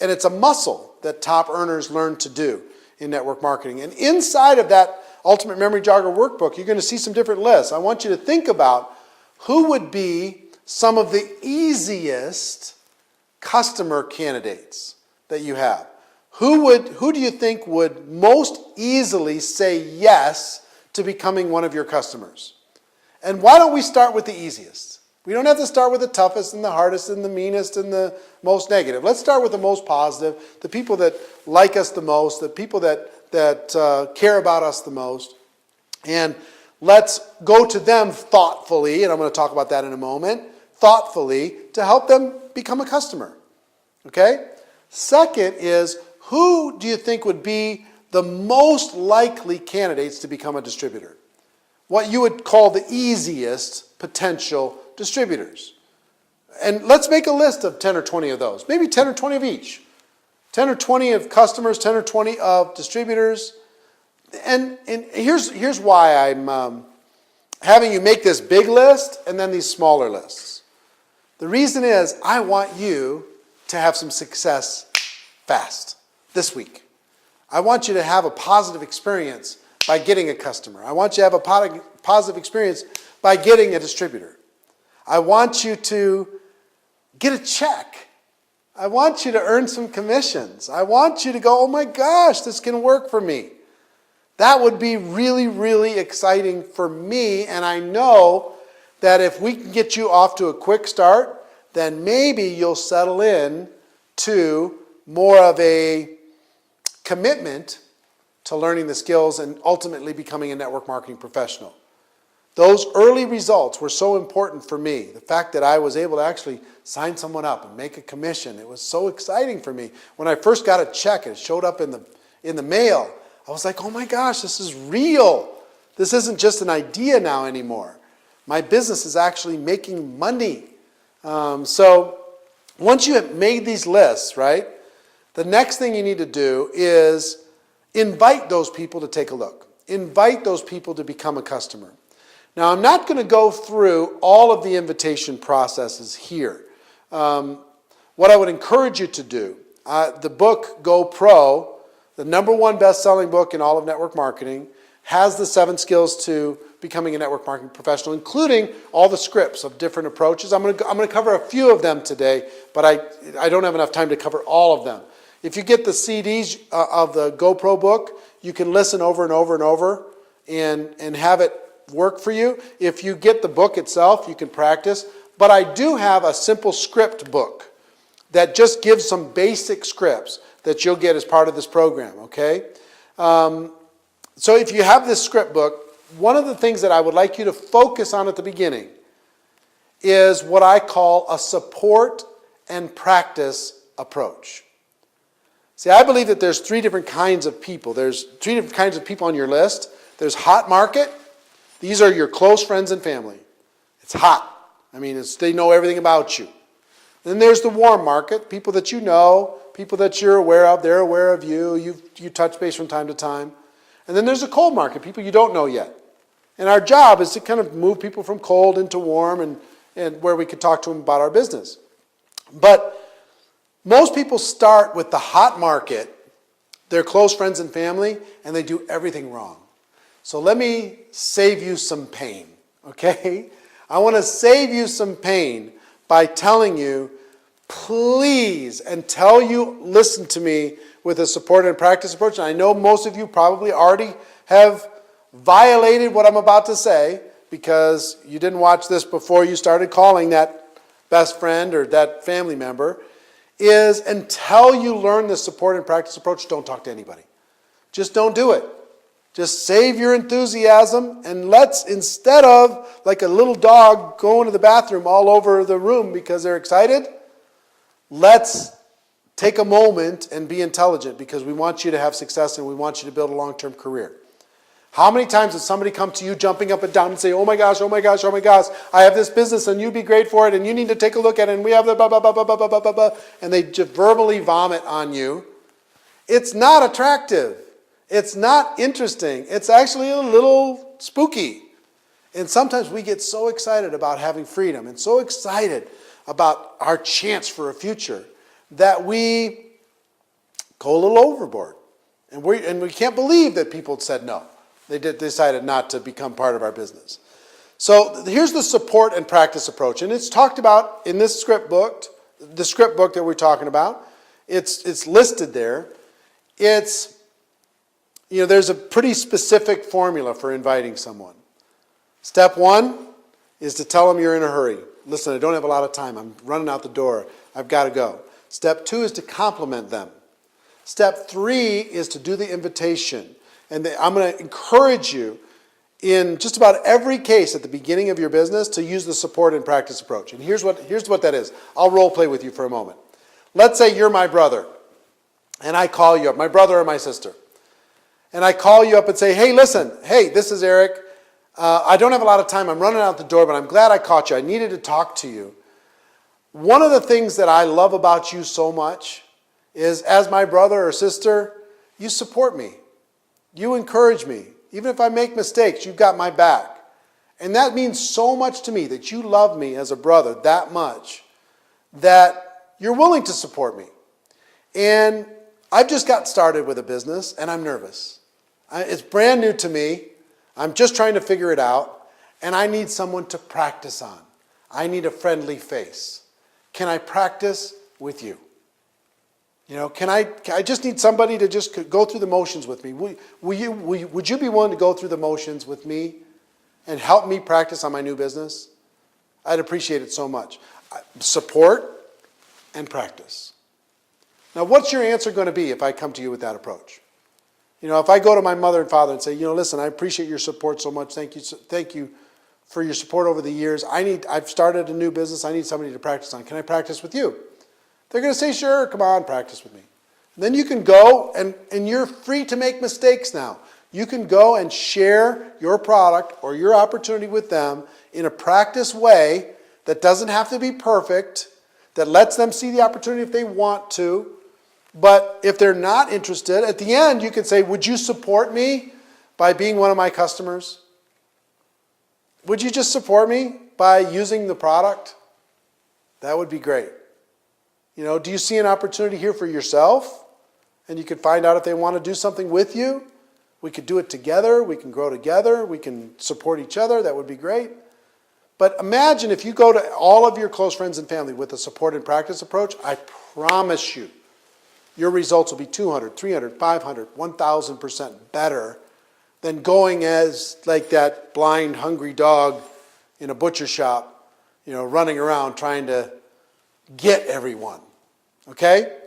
And it's a muscle that top earners learn to do in network marketing. And inside of that Ultimate Memory Jogger workbook, you're going to see some different lists. I want you to think about who would be some of the easiest customer candidates that you have. Who do you think would most easily say yes to becoming one of your customers? And why don't we start with the easiest? We don't have to start with the toughest and the hardest and the meanest and the most negative. Let's start with the most positive, the people that like us the most, the people that care about us the most. And let's go to them thoughtfully, and I'm going to talk about that in a moment, thoughtfully to help them become a customer. Okay? Second is, who do you think would be the most likely candidates to become a distributor? What you would call the easiest potential distributors. And let's make a list of 10 or 20 of those. Maybe 10 or 20 of each. 10 or 20 of customers, 10 or 20 of distributors. And here's why I'm having you make this big list and then these smaller lists. The reason is I want you to have some success fast this week. I want you to have a positive experience by getting a customer. I want you to have a positive experience by getting a distributor. I want you to get a check. I want you to earn some commissions. I want you to go, oh my gosh, this can work for me. That would be really, really exciting for me. And I know that if we can get you off to a quick start, then maybe you'll settle in to more of a commitment to learning the skills and ultimately becoming a network marketing professional. Those early results were so important for me. The fact that I was able to actually sign someone up and make a commission, it was so exciting for me. When I first got a check and it showed up in the mail, I was like, oh my gosh, this is real. This isn't just an idea now anymore. My business is actually making money. So once you have made these lists, right, the next thing you need to do is invite those people to take a look. Invite those people to become a customer. Now, I'm not going to go through all of the invitation processes here. What I would encourage you to do, the book Go Pro, the #1 best-selling book in all of network marketing, has the 7 skills to becoming a network marketing professional, including all the scripts of different approaches. I'm going to cover a few of them today, but I don't have enough time to cover all of them. If you get the CDs of the Go Pro book, you can listen over and over and over and have it work for you. If you get the book itself, you can practice. But I do have a simple script book that just gives some basic scripts that you'll get as part of this program, okay? So if you have this script book, one of the things that I would like you to focus on at the beginning is what I call a support and practice approach. See, I believe that there's 3 different kinds of people. There's 3 different kinds of people on your list. There's hot market. These are your close friends and family. It's hot. I mean, they know everything about you. Then there's the warm market, people that you know, people that you're aware of, they're aware of you, you touch base from time to time. And then there's a cold market, people you don't know yet. And our job is to kind of move people from cold into warm and where we could talk to them about our business. But most people start with the hot market, their close friends and family, and they do everything wrong. So let me save you some pain, okay? I want to save you some pain by telling you, please, until you listen to me with a support and practice approach, and I know most of you probably already have violated what I'm about to say because you didn't watch this before you started calling that best friend or that family member, is until you learn this support and practice approach, don't talk to anybody. Just don't do it. Just save your enthusiasm and let's, instead of like a little dog going to the bathroom all over the room because they're excited, let's take a moment and be intelligent because we want you to have success and we want you to build a long-term career. How many times has somebody come to you jumping up and down and say, oh my gosh, oh my gosh, oh my gosh, I have this business and you'd be great for it and you need to take a look at it and we have the blah, blah, blah, blah, blah, blah, blah, blah, and they just verbally vomit on you. It's not attractive. It's not interesting. It's actually a little spooky. And sometimes we get so excited about having freedom and so excited about our chance for a future that we go a little overboard. And we can't believe that people said no. They decided not to become part of our business. So here's the support and practice approach. And it's talked about in this script book, the script book that we're talking about. It's listed there. There's a pretty specific formula for inviting someone. Step 1 is to tell them you're in a hurry. Listen, I don't have a lot of time. I'm running out the door. I've got to go. Step 2 is to compliment them. Step 3 is to do the invitation. And I'm going to encourage you in just about every case at the beginning of your business to use the support and practice approach. And here's what that is. I'll role play with you for a moment. Let's say you're my brother and I call you up, my brother or my sister. And I call you up and say, hey, listen, hey, this is Eric. I don't have a lot of time. I'm running out the door, but I'm glad I caught you. I needed to talk to you. One of the things that I love about you so much is as my brother or sister, you support me. You encourage me. Even if I make mistakes, you've got my back. And that means so much to me that you love me as a brother that much that you're willing to support me. And I've just got started with a business and I'm nervous. It's brand new to me. I'm just trying to figure it out. And I need someone to practice on. I need a friendly face. Can I practice with you? I just need somebody to just go through the motions with me. Would you be willing to go through the motions with me and help me practice on my new business? I'd appreciate it so much. Support and practice. Now, what's your answer going to be if I come to you with that approach? If I go to my mother and father and say, listen, I appreciate your support so much. Thank you for your support over the years. I've started a new business. I need somebody to practice on. Can I practice with you? They're going to say, sure, come on, practice with me. And then you can go, and you're free to make mistakes now. You can go and share your product or your opportunity with them in a practice way that doesn't have to be perfect, that lets them see the opportunity if they want to. But if they're not interested, at the end you can say, would you support me by being one of my customers? Would you just support me by using the product? That would be great. Do you see an opportunity here for yourself? And you could find out if they want to do something with you. We could do it together. We can grow together. We can support each other. That would be great. But imagine if you go to all of your close friends and family with a support and practice approach, I promise you, your results will be 200, 300, 500, 1,000% better than going as like that blind, hungry dog in a butcher shop, running around trying to get everyone. Okay?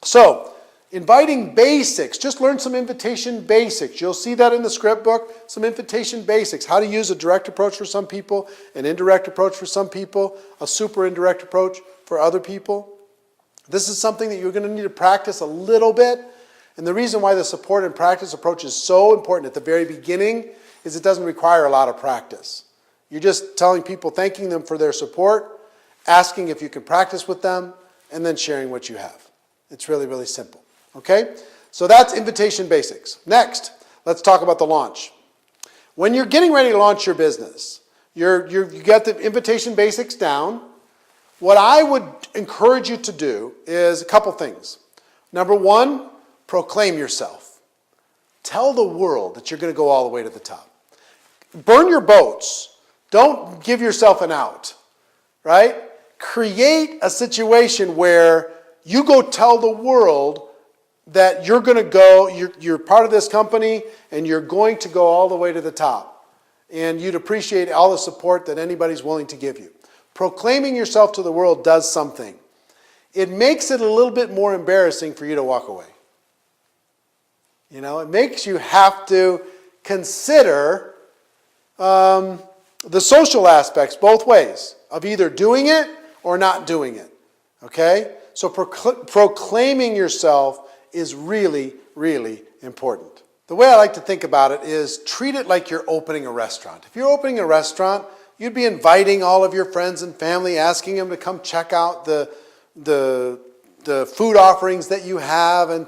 So, inviting basics. Just learn some invitation basics. You'll see that in the script book. Some invitation basics. How to use a direct approach for some people, an indirect approach for some people, a super indirect approach for other people. This is something that you're going to need to practice a little bit. And the reason why the support and practice approach is so important at the very beginning is it doesn't require a lot of practice. You're just telling people, thanking them for their support, asking if you can practice with them, and then sharing what you have. It's really, really simple. Okay? So that's invitation basics. Next, let's talk about the launch. When you're getting ready to launch your business, you got the invitation basics down. What I would encourage you to do is a couple things. Number 1, proclaim yourself. Tell the world that you're going to go all the way to the top. Burn your boats. Don't give yourself an out. Right? Create a situation where you go tell the world that you're going to go, you're part of this company, and you're going to go all the way to the top. And you'd appreciate all the support that anybody's willing to give you. Proclaiming yourself to the world does something. It makes it a little bit more embarrassing for you to walk away. It makes you have to consider the social aspects both ways of either doing it or not doing it. Okay? So proclaiming yourself is really, really important. The way I like to think about it is treat it like you're opening a restaurant. If you're opening a restaurant, you'd be inviting all of your friends and family, asking them to come check out the food offerings that you have and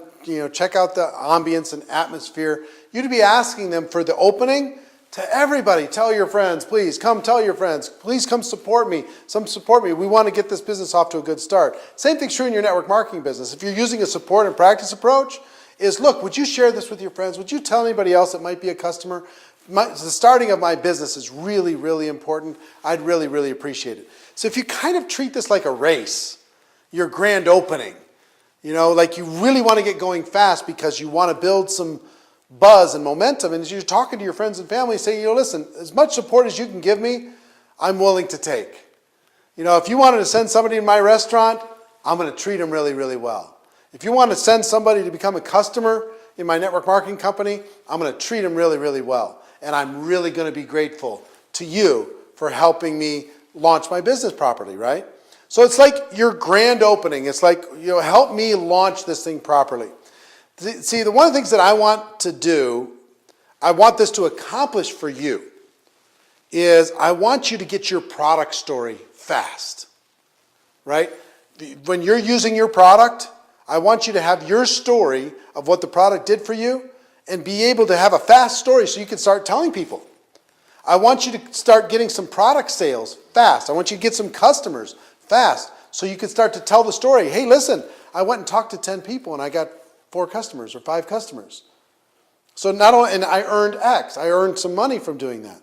check out the ambience and atmosphere. You'd be asking them for the opening to everybody. Tell your friends, please come tell your friends. Please come support me. Support me. We want to get this business off to a good start. Same thing's true in your network marketing business. If you're using a support and practice approach, is look, would you share this with your friends? Would you tell anybody else that might be a customer? The starting of my business is really, really important. I'd really, really appreciate it. So if you kind of treat this like a race, your grand opening, like you really want to get going fast because you want to build some buzz and momentum, and as you're talking to your friends and family, saying, listen, as much support as you can give me, I'm willing to take. If you wanted to send somebody to my restaurant, I'm going to treat them really, really well. If you want to send somebody to become a customer in my network marketing company, I'm going to treat them really, really well. And I'm really going to be grateful to you for helping me launch my business properly, right? So it's like your grand opening. It's like, help me launch this thing properly. See, one of the things that I want to do, I want this to accomplish for you, is I want you to get your product story fast, right? When you're using your product, I want you to have your story of what the product did for you and be able to have a fast story so you can start telling people. I want you to start getting some product sales fast. I want you to get some customers fast so you can start to tell the story. Hey, listen, I went and talked to 10 people and I got 4 customers or 5 customers. So not only, and I earned X, I earned some money from doing that.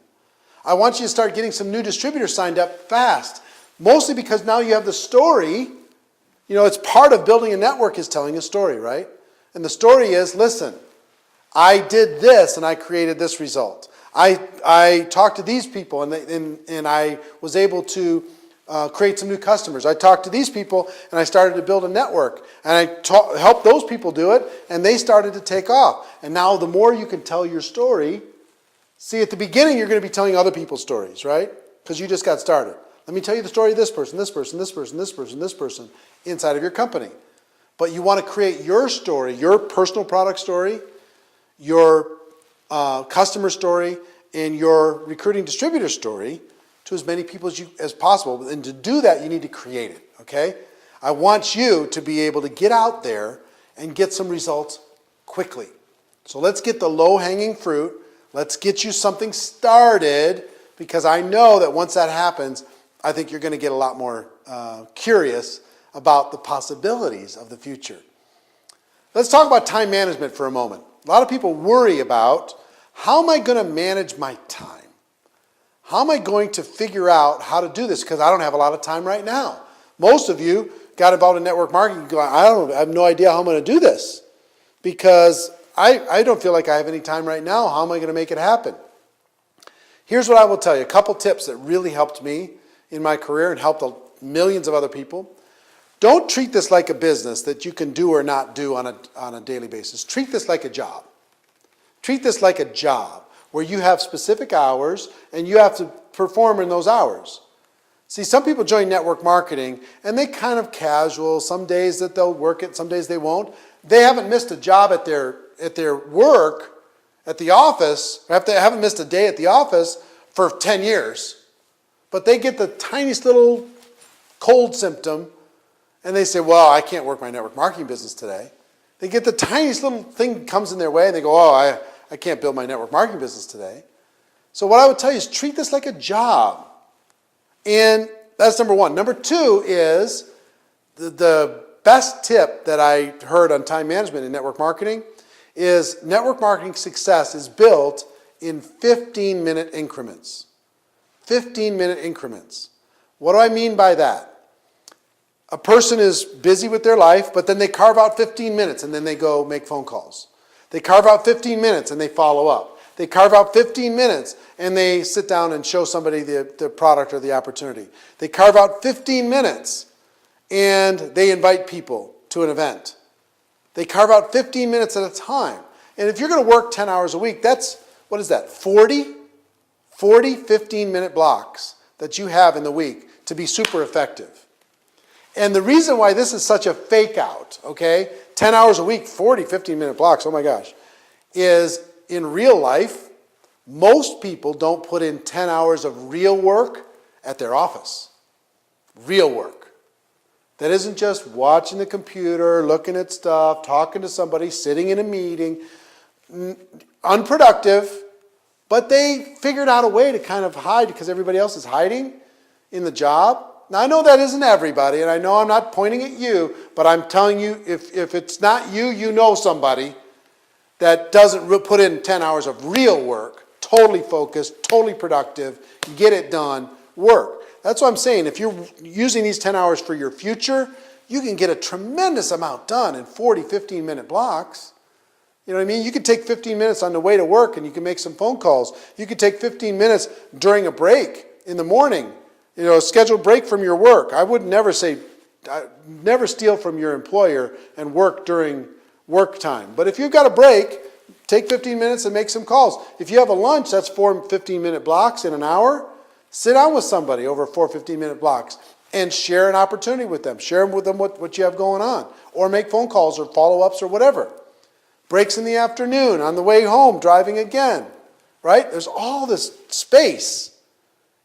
I want you to start getting some new distributors signed up fast, mostly because now you have the story. It's part of building a network is telling a story, right? And the story is, listen, I did this and I created this result. I talked to these people and I was able to create some new customers. I talked to these people and I started to build a network. And I helped those people do it and they started to take off. And now the more you can tell your story, see, at the beginning you're going to be telling other people's stories, right? Because you just got started. Let me tell you the story of this person, this person, this person, this person, this person inside of your company. But you want to create your story, your personal product story, your customer story, and your recruiting distributor story to as many people as possible. And to do that, you need to create it, okay? I want you to be able to get out there and get some results quickly. So let's get the low-hanging fruit. Let's get you something started, because I know that once that happens, I think you're going to get a lot more curious about the possibilities of the future. Let's talk about time management for a moment. A lot of people worry about, how am I going to manage my time? How am I going to figure out how to do this? Because I don't have a lot of time right now. Most of you got involved in network marketing going, I have no idea how I'm going to do this because I don't feel like I have any time right now. How am I going to make it happen? Here's what I will tell you. A couple tips that really helped me in my career and helped millions of other people. Don't treat this like a business that you can do or not do on a daily basis. Treat this like a job. Treat this like a job where you have specific hours and you have to perform in those hours. See, some people join network marketing and they kind of casual. Some days that they'll work it, some days they won't. They haven't missed a job at their work, at the office, or they haven't missed a day at the office for 10 years. But they get the tiniest little cold symptom and they say, well, I can't work my network marketing business today. They get the tiniest little thing comes in their way and they go, oh, I can't build my network marketing business today. So what I would tell you is treat this like a job. And that's number one. Number two is the best tip that I heard on time management in network marketing is network marketing success is built in 15-minute increments. 15-minute increments. What do I mean by that? A person is busy with their life, but then they carve out 15 minutes and then they go make phone calls. They carve out 15 minutes and they follow up. They carve out 15 minutes and they sit down and show somebody the product or the opportunity. They carve out 15 minutes and they invite people to an event. They carve out 15 minutes at a time. And if you're going to work 10 hours a week, that's, what is that, 40 15-minute blocks that you have in the week to be super effective. And the reason why this is such a fake out, okay, 10 hours a week, 40, 15-minute blocks, oh my gosh, is in real life, most people don't put in 10 hours of real work at their office. Real work. That isn't just watching the computer, looking at stuff, talking to somebody, sitting in a meeting. Unproductive, but they figured out a way to kind of hide because everybody else is hiding in the job. Now, I know that isn't everybody, and I know I'm not pointing at you, but I'm telling you, if it's not you, you know somebody that doesn't put in 10 hours of real work, totally focused, totally productive, get it done, work. That's what I'm saying. If you're using these 10 hours for your future, you can get a tremendous amount done in 40, 15-minute blocks. You know what I mean? You could take 15 minutes on the way to work and you can make some phone calls. You could take 15 minutes during a break in the morning, you know, a scheduled break from your work. I would never say, never steal from your employer and work during work time. But if you've got a break, take 15 minutes and make some calls. If you have a lunch, that's 4 15-minute blocks in an hour. Sit down with somebody over 4 15-minute blocks and share an opportunity with them. Share with them what you have going on. Or make phone calls or follow-ups or whatever. Breaks in the afternoon, on the way home, driving again. Right? There's all this space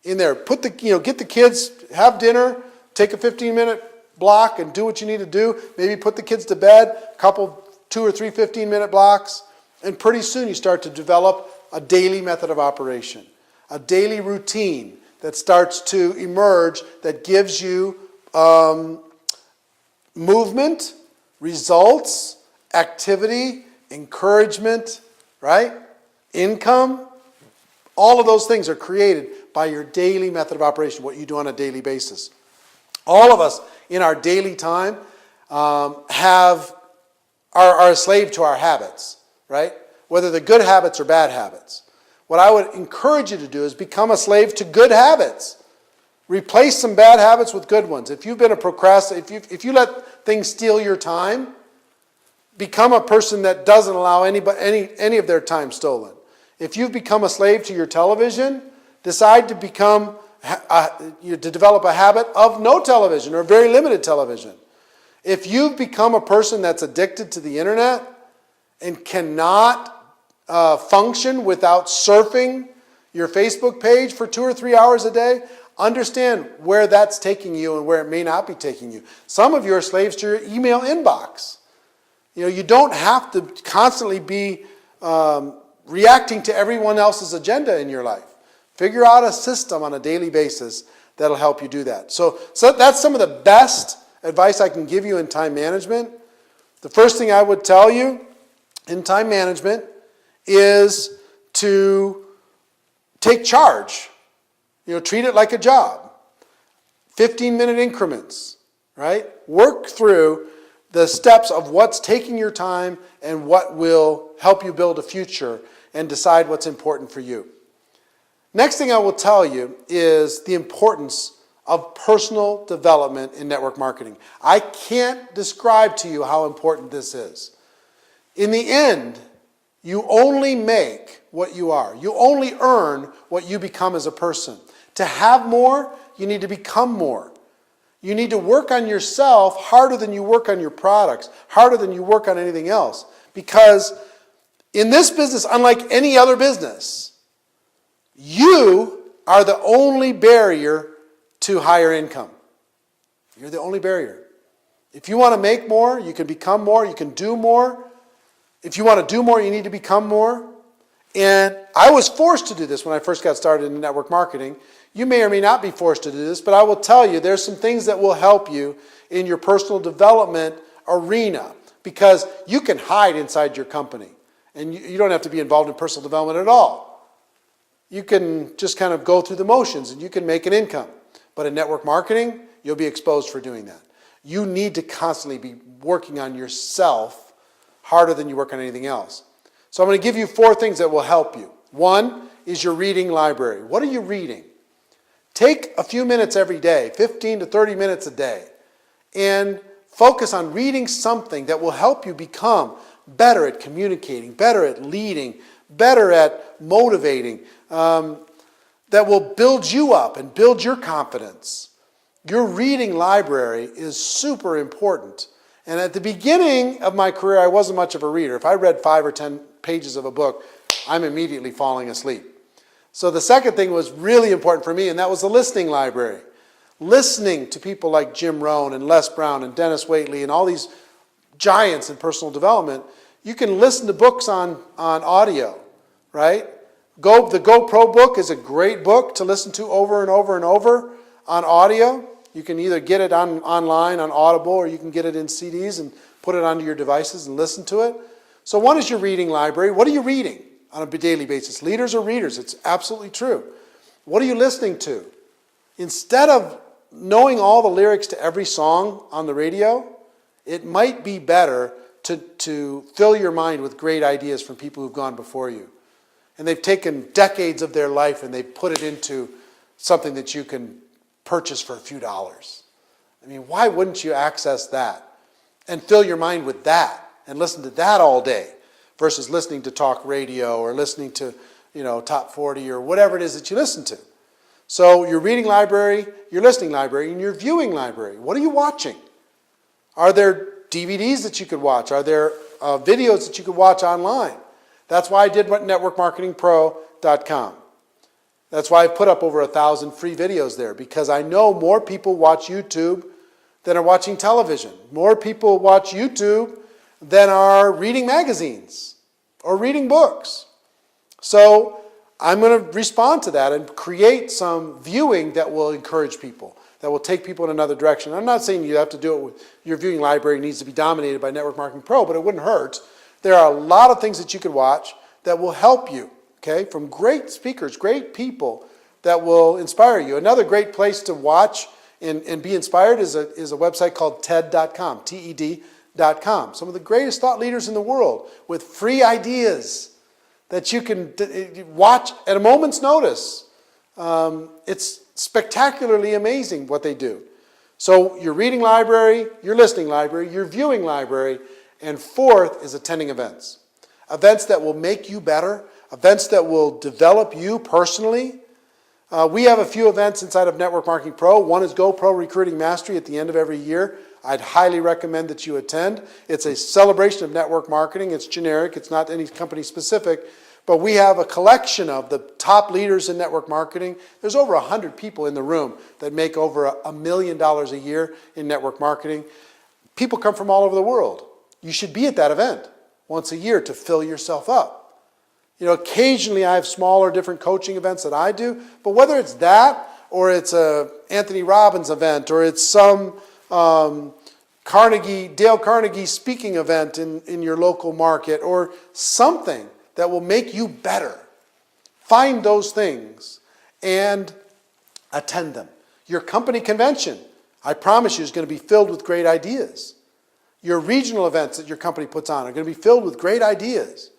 in there. Get the kids, have dinner, take a 15-minute block and do what you need to do. Maybe put the kids to bed, a couple, 2 or 3 15-minute blocks. And pretty soon you start to develop a daily method of operation. A daily routine that starts to emerge that gives you movement, results, activity, encouragement, right? Income. All of those things are created by your daily method of operation, what you do on a daily basis. All of us in our daily time are a slave to our habits, right? Whether they're good habits or bad habits. What I would encourage you to do is become a slave to good habits. Replace some bad habits with good ones. If you've been a procrastinator, if you let things steal your time, become a person that doesn't allow any of their time stolen. If you've become a slave to your television, decide to develop a habit of no television or very limited television. If you've become a person that's addicted to the internet and cannot function without surfing your Facebook page for 2 or 3 hours a day, understand where that's taking you and where it may not be taking you. Some of you are slaves to your email inbox. You don't have to constantly be reacting to everyone else's agenda in your life. Figure out a system on a daily basis that'll help you do that. So that's some of the best advice I can give you in time management. The first thing I would tell you in time management is to take charge. Treat it like a job. 15-minute increments, right? Work through the steps of what's taking your time and what will help you build a future and decide what's important for you. Next thing I will tell you is the importance of personal development in network marketing. I can't describe to you how important this is. In the end, you only make what you are. You only earn what you become as a person. To have more, you need to become more. You need to work on yourself harder than you work on your products, harder than you work on anything else. Because in this business, unlike any other business, you are the only barrier to higher income. You're the only barrier. If you want to make more, you can become more, you can do more. If you want to do more, you need to become more. And I was forced to do this when I first got started in network marketing. You may or may not be forced to do this, but I will tell you there's some things that will help you in your personal development arena because you can hide inside your company and you don't have to be involved in personal development at all. You can just kind of go through the motions and you can make an income. But in network marketing, you'll be exposed for doing that. You need to constantly be working on yourself harder than you work on anything else. So I'm going to give you 4 things that will help you. 1 is your reading library. What are you reading? Take a few minutes every day, 15 to 30 minutes a day, and focus on reading something that will help you become better at communicating, better at leading, better at motivating, that will build you up and build your confidence, Your reading library is super important. And at the beginning of my career, I wasn't much of a reader. If I read 5 or 10 pages of a book, I'm immediately falling asleep. So the second thing was really important for me, and that was the listening library. Listening to people like Jim Rohn and Les Brown and Dennis Waitley and all these giants in personal development. You can listen to books on audio, right? The GoPro book is a great book to listen to over and over and over on audio. You can either get it online on Audible, or you can get it in CDs and put it onto your devices and listen to it. So one is your reading library. What are you reading on a daily basis? Leaders or readers? It's absolutely true. What are you listening to? Instead of knowing all the lyrics to every song on the radio, it might be better to fill your mind with great ideas from people who've gone before you. And they've taken decades of their life and they've put it into something that you can purchase for a few dollars. I mean, why wouldn't you access that and fill your mind with that and listen to that all day versus listening to talk radio or listening to, Top 40 or whatever it is that you listen to? So your reading library, your listening library, and your viewing library. What are you watching? Are there DVDs that you could watch? Are there videos that you could watch online? That's why I did networkmarketingpro.com. That's why I put up over 1,000 free videos there, because I know more people watch YouTube than are watching television. More people watch YouTube than are reading magazines or reading books. So I'm going to respond to that and create some viewing that will encourage people, that will take people in another direction. I'm not saying you have to do it with your viewing library needs to be dominated by Network Marketing Pro, but it wouldn't hurt. There are a lot of things that you could watch that will help you, okay, from great speakers, great people that will inspire you. Another great place to watch and be inspired is a website called TED.com, TED.com. Some of the greatest thought leaders in the world with free ideas that you can watch at a moment's notice. It's spectacularly amazing what they do. So your reading library, your listening library, your viewing library, and fourth is attending events. Events that will make you better, events that will develop you personally. We have a few events inside of Network Marketing Pro. One is GoPro Recruiting Mastery at the end of every year. I'd highly recommend that you attend. It's a celebration of network marketing. It's generic. It's not any company specific. But we have a collection of the top leaders in network marketing. There's over 100 people in the room that make over $1 million a year in network marketing. People come from all over the world. You should be at that event once a year to fill yourself up. Occasionally I have smaller, different coaching events that I do, but whether it's that or it's a Anthony Robbins event or it's some Dale Carnegie speaking event in your local market or something that will make you better, find those things and attend them. Your company convention, I promise you, is going to be filled with great ideas. Your regional events that your company puts on are going to be filled with great ideas.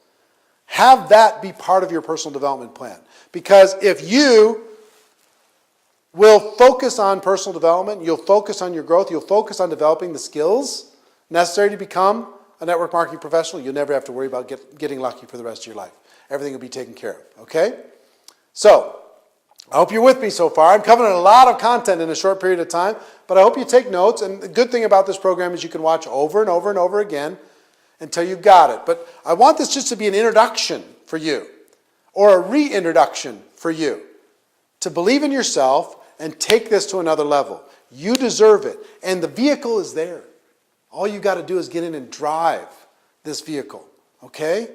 Have that be part of your personal development plan. Because if you will focus on personal development, you'll focus on your growth, you'll focus on developing the skills necessary to become a network marketing professional, you'll never have to worry about getting lucky for the rest of your life. Everything will be taken care of, okay? So, I hope you're with me so far. I'm covering a lot of content in a short period of time, but I hope you take notes. And the good thing about this program is you can watch over and over and over again until you've got it. But I want this just to be an introduction for you, or a reintroduction for you, to believe in yourself and take this to another level. You deserve it, and the vehicle is there. All you got to do is get in and drive this vehicle, okay?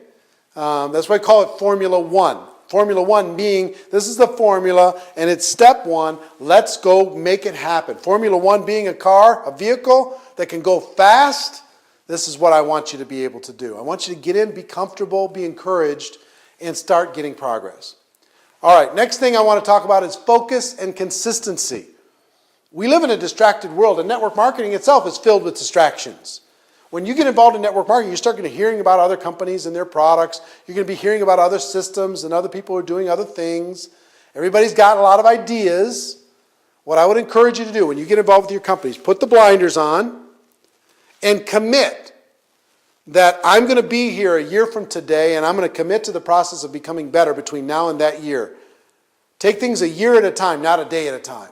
That's why I call it Formula One. Formula One being, this is the formula, and it's step one, let's go make it happen. Formula One being a car, a vehicle that can go fast. This is what I want you to be able to do. I want you to get in, be comfortable, be encouraged, and start getting progress. All right, next thing I want to talk about is focus and consistency. We live in a distracted world, and network marketing itself is filled with distractions. When you get involved in network marketing, you start hearing about other companies and their products. You're going to be hearing about other systems and other people who are doing other things. Everybody's got a lot of ideas. What I would encourage you to do when you get involved with your companies, put the blinders on and commit that I'm going to be here a year from today, and I'm going to commit to the process of becoming better between now and that year. Take things a year at a time, not a day at a time.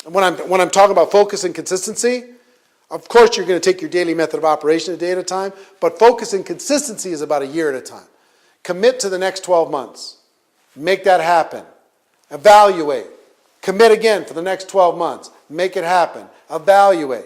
When I'm talking about focus and consistency, of course you're going to take your daily method of operation a day at a time, but focus and consistency is about a year at a time. Commit to the next 12 months. Make that happen. Evaluate. Commit again for the next 12 months. Make it happen. Evaluate.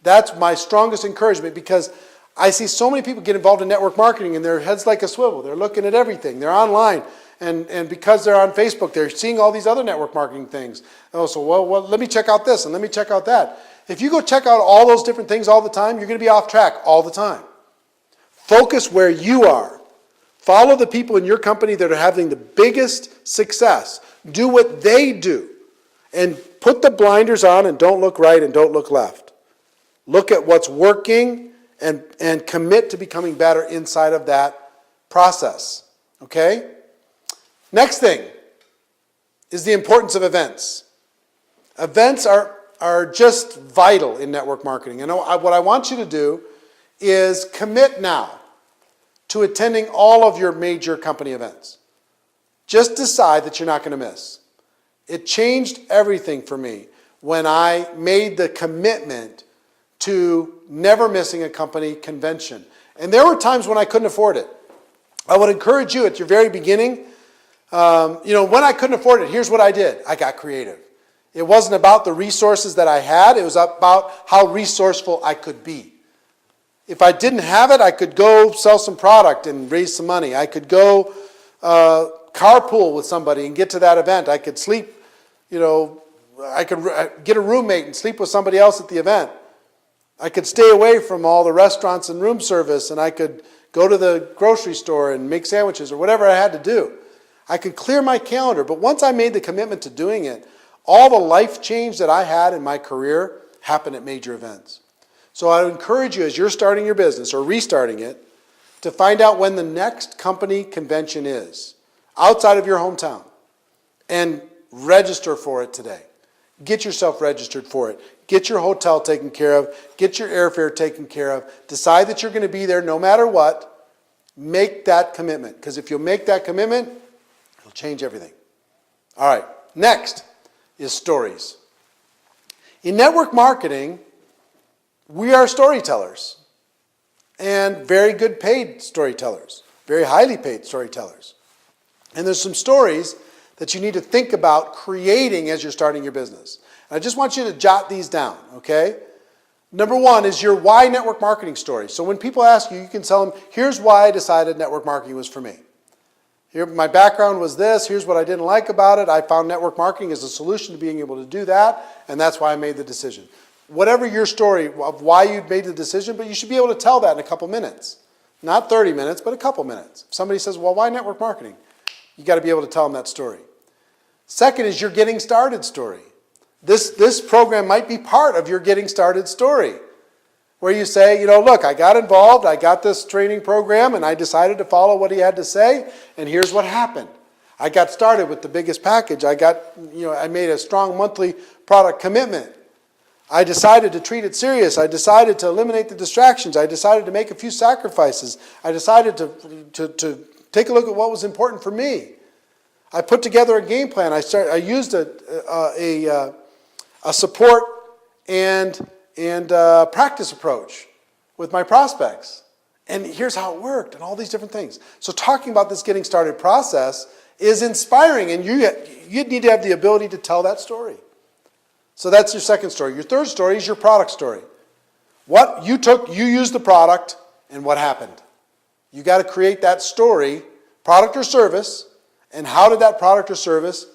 That's my strongest encouragement, because I see so many people get involved in network marketing and their head's like a swivel. They're looking at everything. They're online. And because they're on Facebook, they're seeing all these other network marketing things. Oh, so well, let me check out this and let me check out that. If you go check out all those different things all the time, you're going to be off track all the time. Focus where you are. Follow the people in your company that are having the biggest success. Do what they do. And put the blinders on and don't look right and don't look left. Look at what's working and commit to becoming better inside of that process. Okay? Next thing is the importance of events. Events are just vital in network marketing. And what I want you to do is commit now to attending all of your major company events. Just decide that you're not going to miss. It changed everything for me when I made the commitment to never missing a company convention. And there were times when I couldn't afford it. I would encourage you at your very beginning, when I couldn't afford it, here's what I did. I got creative. It wasn't about the resources that I had. It was about how resourceful I could be. If I didn't have it, I could go sell some product and raise some money. I could go carpool with somebody and get to that event. I could sleep, I could get a roommate and sleep with somebody else at the event. I could stay away from all the restaurants and room service, and I could go to the grocery store and make sandwiches or whatever I had to do. I could clear my calendar, but once I made the commitment to doing it, all the life change that I had in my career happened at major events. So I would encourage you, as you're starting your business or restarting it, to find out when the next company convention is outside of your hometown and register for it today. Get yourself registered for it. Get your hotel taken care of. Get your airfare taken care of. Decide that you're going to be there no matter what. Make that commitment, because if you'll make that commitment, it'll change everything. All right, next is stories. In network marketing, we are storytellers, and very good paid storytellers, very highly paid storytellers. And there's some stories that you need to think about creating as you're starting your business. And I just want you to jot these down, okay? Number one is your why network marketing story. So when people ask you, you can tell them, here's why I decided network marketing was for me. Here, my background was this, here's what I didn't like about it. I found network marketing as a solution to being able to do that, and that's why I made the decision. Whatever your story of why you made the decision, but you should be able to tell that in a couple minutes. Not 30 minutes, but a couple minutes. If somebody says, well, why network marketing? You got to be able to tell them that story. Second is your getting started story. This program might be part of your getting started story, where you say, look, I got involved, I got this training program, and I decided to follow what he had to say, and here's what happened. I got started with the biggest package. I made a strong monthly product commitment. I decided to treat it serious. I decided to eliminate the distractions. I decided to make a few sacrifices. I decided to take a look at what was important for me. I put together a game plan. I used a support and practice approach with my prospects. And here's how it worked and all these different things. So talking about this getting started process is inspiring, and you need to have the ability to tell that story. So that's your second story. Your third story is your product story. What you used the product, and what happened. You got to create that story, product or service, and how did that product or service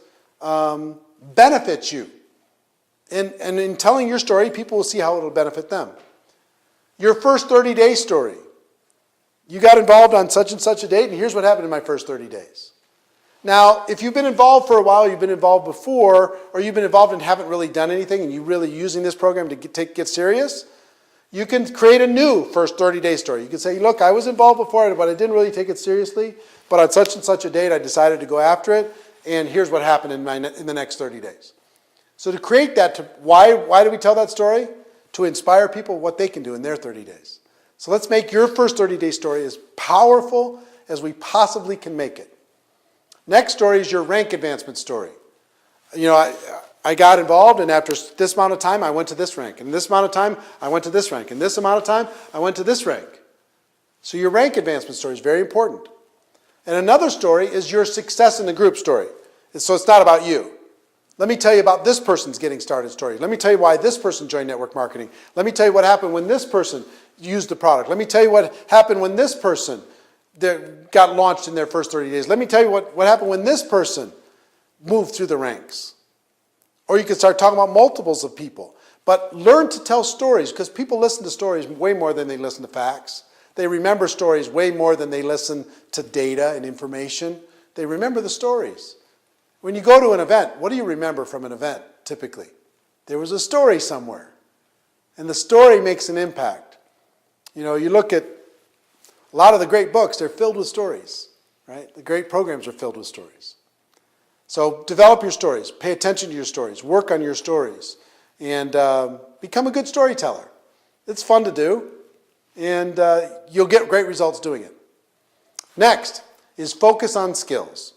benefit you? And in telling your story, people will see how it will benefit them. Your first 30-day story. You got involved on such and such a date, and here's what happened in my first 30 days. Now, if you've been involved for a while, you've been involved before, or you've been involved and haven't really done anything, and you're really using this program to get serious, you can create a new first 30-day story. You can say, look, I was involved before, but I didn't really take it seriously, but on such and such a date, I decided to go after it, and here's what happened in the next 30 days. So to create that, why do we tell that story? To inspire people what they can do in their 30 days. So let's make your first 30-day story as powerful as we possibly can make it. Next story is your rank advancement story. I I got involved, and after this amount of time, I went to this rank. And this amount of time, I went to this rank. And this amount of time, I went to this rank. So your rank advancement story is very important. And another story is your success in the group story. So it's not about you. Let me tell you about this person's getting started story. Let me tell you why this person joined network marketing. Let me tell you what happened when this person used the product. Let me tell you what happened when this person got launched in their first 30 days. Let me tell you what happened when this person moved through the ranks. Or you can start talking about multiples of people. But learn to tell stories, because people listen to stories way more than they listen to facts. They remember stories way more than they listen to data and information. They remember the stories. When you go to an event, what do you remember from an event typically? There was a story somewhere. And the story makes an impact. You know, you look at a lot of the great books, they're filled with stories, right? The great programs are filled with stories. So develop your stories, pay attention to your stories, work on your stories, and become a good storyteller. It's fun to do, and you'll get great results doing it. Next is focus on skills.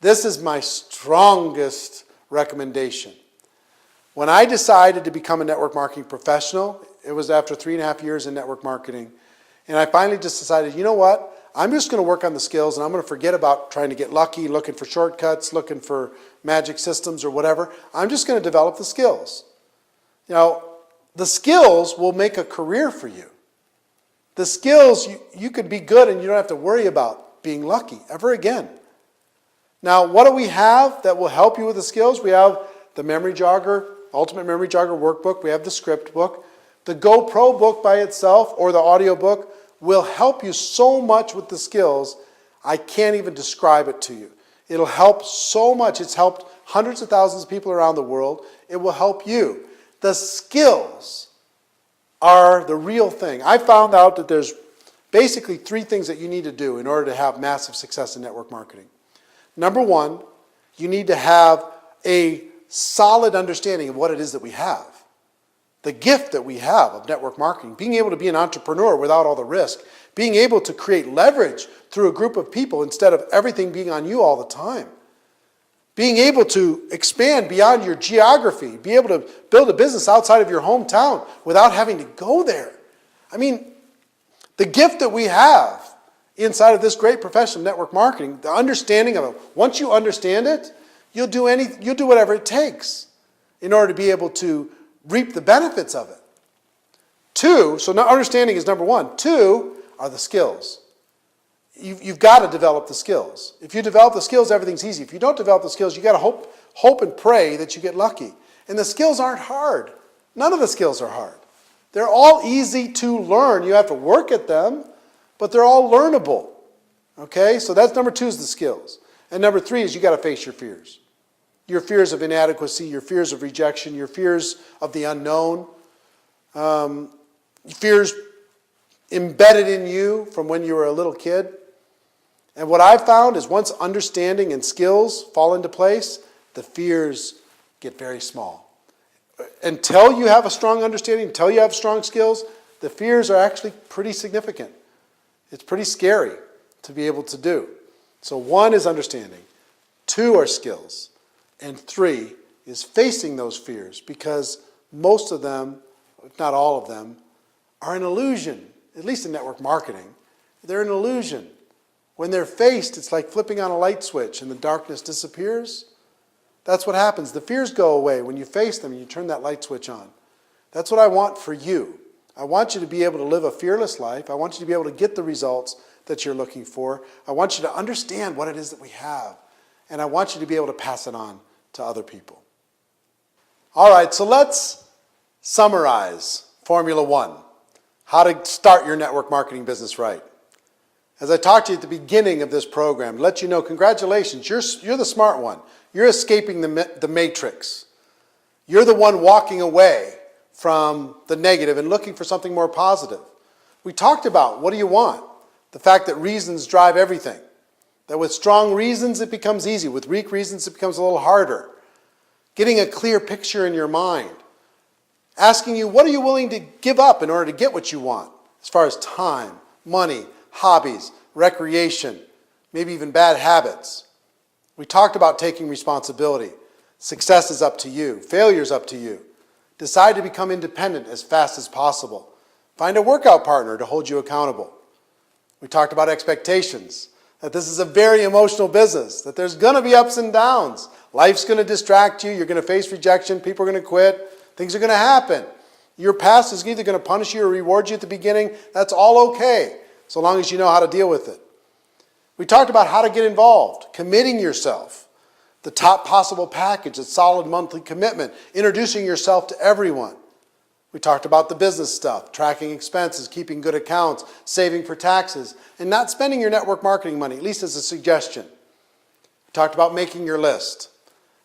This is my strongest recommendation. When I decided to become a network marketing professional, it was after 3.5 years in network marketing, and I finally just decided, you know what? I'm just going to work on the skills, and I'm going to forget about trying to get lucky, looking for shortcuts, looking for magic systems or whatever. I'm just going to develop the skills. You know, the skills will make a career for you. The skills, you could be good and you don't have to worry about being lucky ever again. Now, what do we have that will help you with the skills? We have the Memory Jogger, Ultimate Memory Jogger workbook. We have the script book. The GoPro book by itself, or the audio book, will help you so much with the skills, I can't even describe it to you. It'll help so much. It's helped hundreds of thousands of people around the world. It will help you. The skills are the real thing. I found out that there's basically 3 things that you need to do in order to have massive success in network marketing. Number 1, you need to have a solid understanding of what it is that we have. The gift that we have of network marketing, being able to be an entrepreneur without all the risk, being able to create leverage through a group of people instead of everything being on you all the time. Being able to expand beyond your geography, be able to build a business outside of your hometown without having to go there. I mean, the gift that we have inside of this great profession of network marketing, the understanding of it, once you understand it, you'll do whatever it takes in order to be able to reap the benefits of it. 2, so now understanding is number 1. 2 are the skills. You've got to develop the skills. If you develop the skills, everything's easy. If you don't develop the skills, you've got to hope and pray that you get lucky. And the skills aren't hard. None of the skills are hard. They're all easy to learn. You have to work at them, but they're all learnable. Okay, so that's number 2 is the skills. And number 3 is you got to face your fears. Your fears of inadequacy, your fears of rejection, your fears of the unknown, fears embedded in you from when you were a little kid. And what I've found is once understanding and skills fall into place, the fears get very small. Until you have a strong understanding, until you have strong skills, the fears are actually pretty significant. It's pretty scary to be able to do. So 1 is understanding, 2 are skills, and 3 is facing those fears, because most of them, if not all of them, are an illusion, at least in network marketing. They're an illusion. When they're faced, it's like flipping on a light switch and the darkness disappears. That's what happens. The fears go away when you face them and you turn that light switch on. That's what I want for you. I want you to be able to live a fearless life. I want you to be able to get the results that you're looking for. I want you to understand what it is that we have. And I want you to be able to pass it on to other people. All right, so let's summarize Formula 1. How to start your network marketing business right. As I talked to you at the beginning of this program, to let you know, congratulations, you're the smart one. You're escaping the matrix. You're the one walking away from the negative and looking for something more positive. We talked about, what do you want? The fact that reasons drive everything. That with strong reasons, it becomes easy. With weak reasons, it becomes a little harder. Getting a clear picture in your mind. Asking you, what are you willing to give up in order to get what you want? As far as time, money, hobbies, recreation, maybe even bad habits. We talked about taking responsibility. Success is up to you. Failure is up to you. Decide to become independent as fast as possible. Find a workout partner to hold you accountable. We talked about expectations, that this is a very emotional business, that there's going to be ups and downs. Life's going to distract you. You're going to face rejection. People are going to quit. Things are going to happen. Your past is either going to punish you or reward you at the beginning. That's all okay, so long as you know how to deal with it. We talked about how to get involved, committing yourself, the top possible package, a solid monthly commitment, introducing yourself to everyone. We talked about the business stuff, tracking expenses, keeping good accounts, saving for taxes, and not spending your network marketing money, at least as a suggestion. We talked about making your list.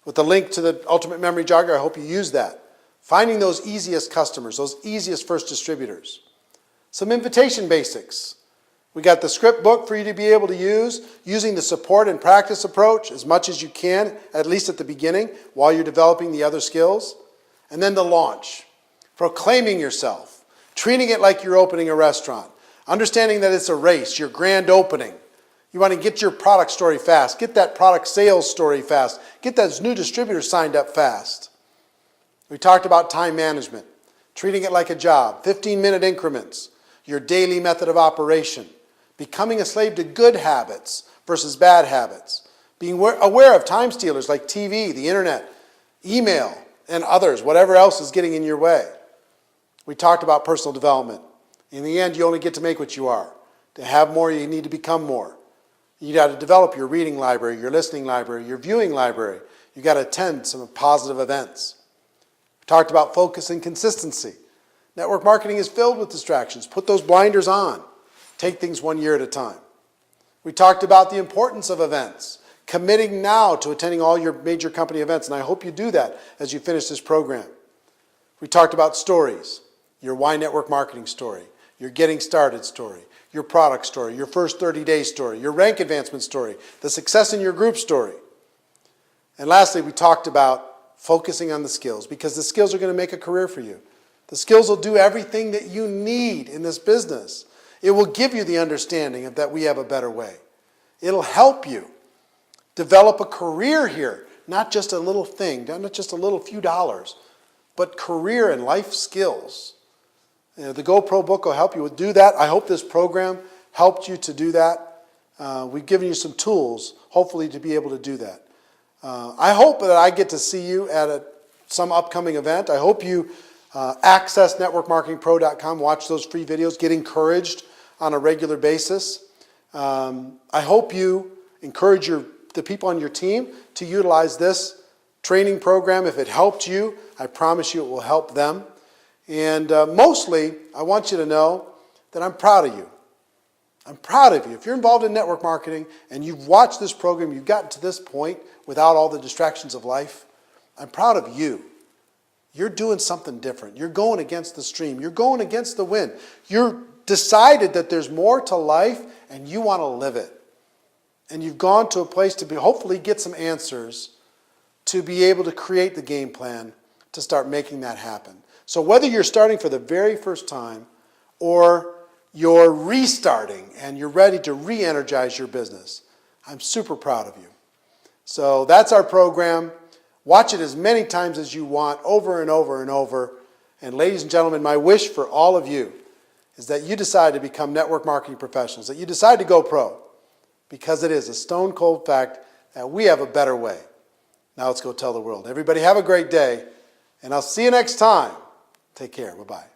With the link to the Ultimate Memory Jogger, I hope you use that. Finding those easiest customers, those easiest first distributors. Some invitation basics. We got the script book for you to be able to use, using the support and practice approach as much as you can, at least at the beginning, while you're developing the other skills. And then the launch. Proclaiming yourself, treating it like you're opening a restaurant, understanding that it's a race, your grand opening. You want to get your product story fast, get that product sales story fast, get those new distributors signed up fast. We talked about time management, treating it like a job, 15-minute increments, your daily method of operation, becoming a slave to good habits versus bad habits, being aware of time stealers like TV, the internet, email, and others, whatever else is getting in your way. We talked about personal development. In the end, you only get to make what you are. To have more, you need to become more. You got to develop your reading library, your listening library, your viewing library. You got to attend some positive events. We talked about focus and consistency. Network marketing is filled with distractions. Put those blinders on. Take things one year at a time. We talked about the importance of events, committing now to attending all your major company events, and I hope you do that as you finish this program. We talked about stories, your why network marketing story, your getting started story, your product story, your first 30-day story, your rank advancement story, the success in your group story. And lastly, we talked about focusing on the skills, because the skills are going to make a career for you. The skills will do everything that you need in this business. It will give you the understanding of that we have a better way. It'll help you develop a career here, not just a little thing, not just a little few dollars, but career and life skills. The GoPro book will help you do that. I hope this program helped you to do that. We've given you some tools, hopefully, to be able to do that. I hope that I get to see you at some upcoming event. I hope you access networkmarketingpro.com, watch those free videos, get encouraged on a regular basis. I hope you encourage the people on your team to utilize this training program. If it helped you, I promise you it will help them. And mostly, I want you to know that I'm proud of you. I'm proud of you. If you're involved in network marketing and you've watched this program, you've gotten to this point without all the distractions of life, I'm proud of you. You're doing something different. You're going against the stream. You're going against the wind. You're decided that there's more to life and you want to live it. And you've gone to a place to hopefully get some answers to be able to create the game plan to start making that happen. So whether you're starting for the very first time or you're restarting and you're ready to re-energize your business, I'm super proud of you. So that's our program. Watch it as many times as you want, over and over and over. And ladies and gentlemen, my wish for all of you is that you decide to become network marketing professionals, that you decide to go pro, because it is a stone cold fact that we have a better way. Now let's go tell the world. Everybody have a great day, and I'll see you next time. Take care. Bye-bye.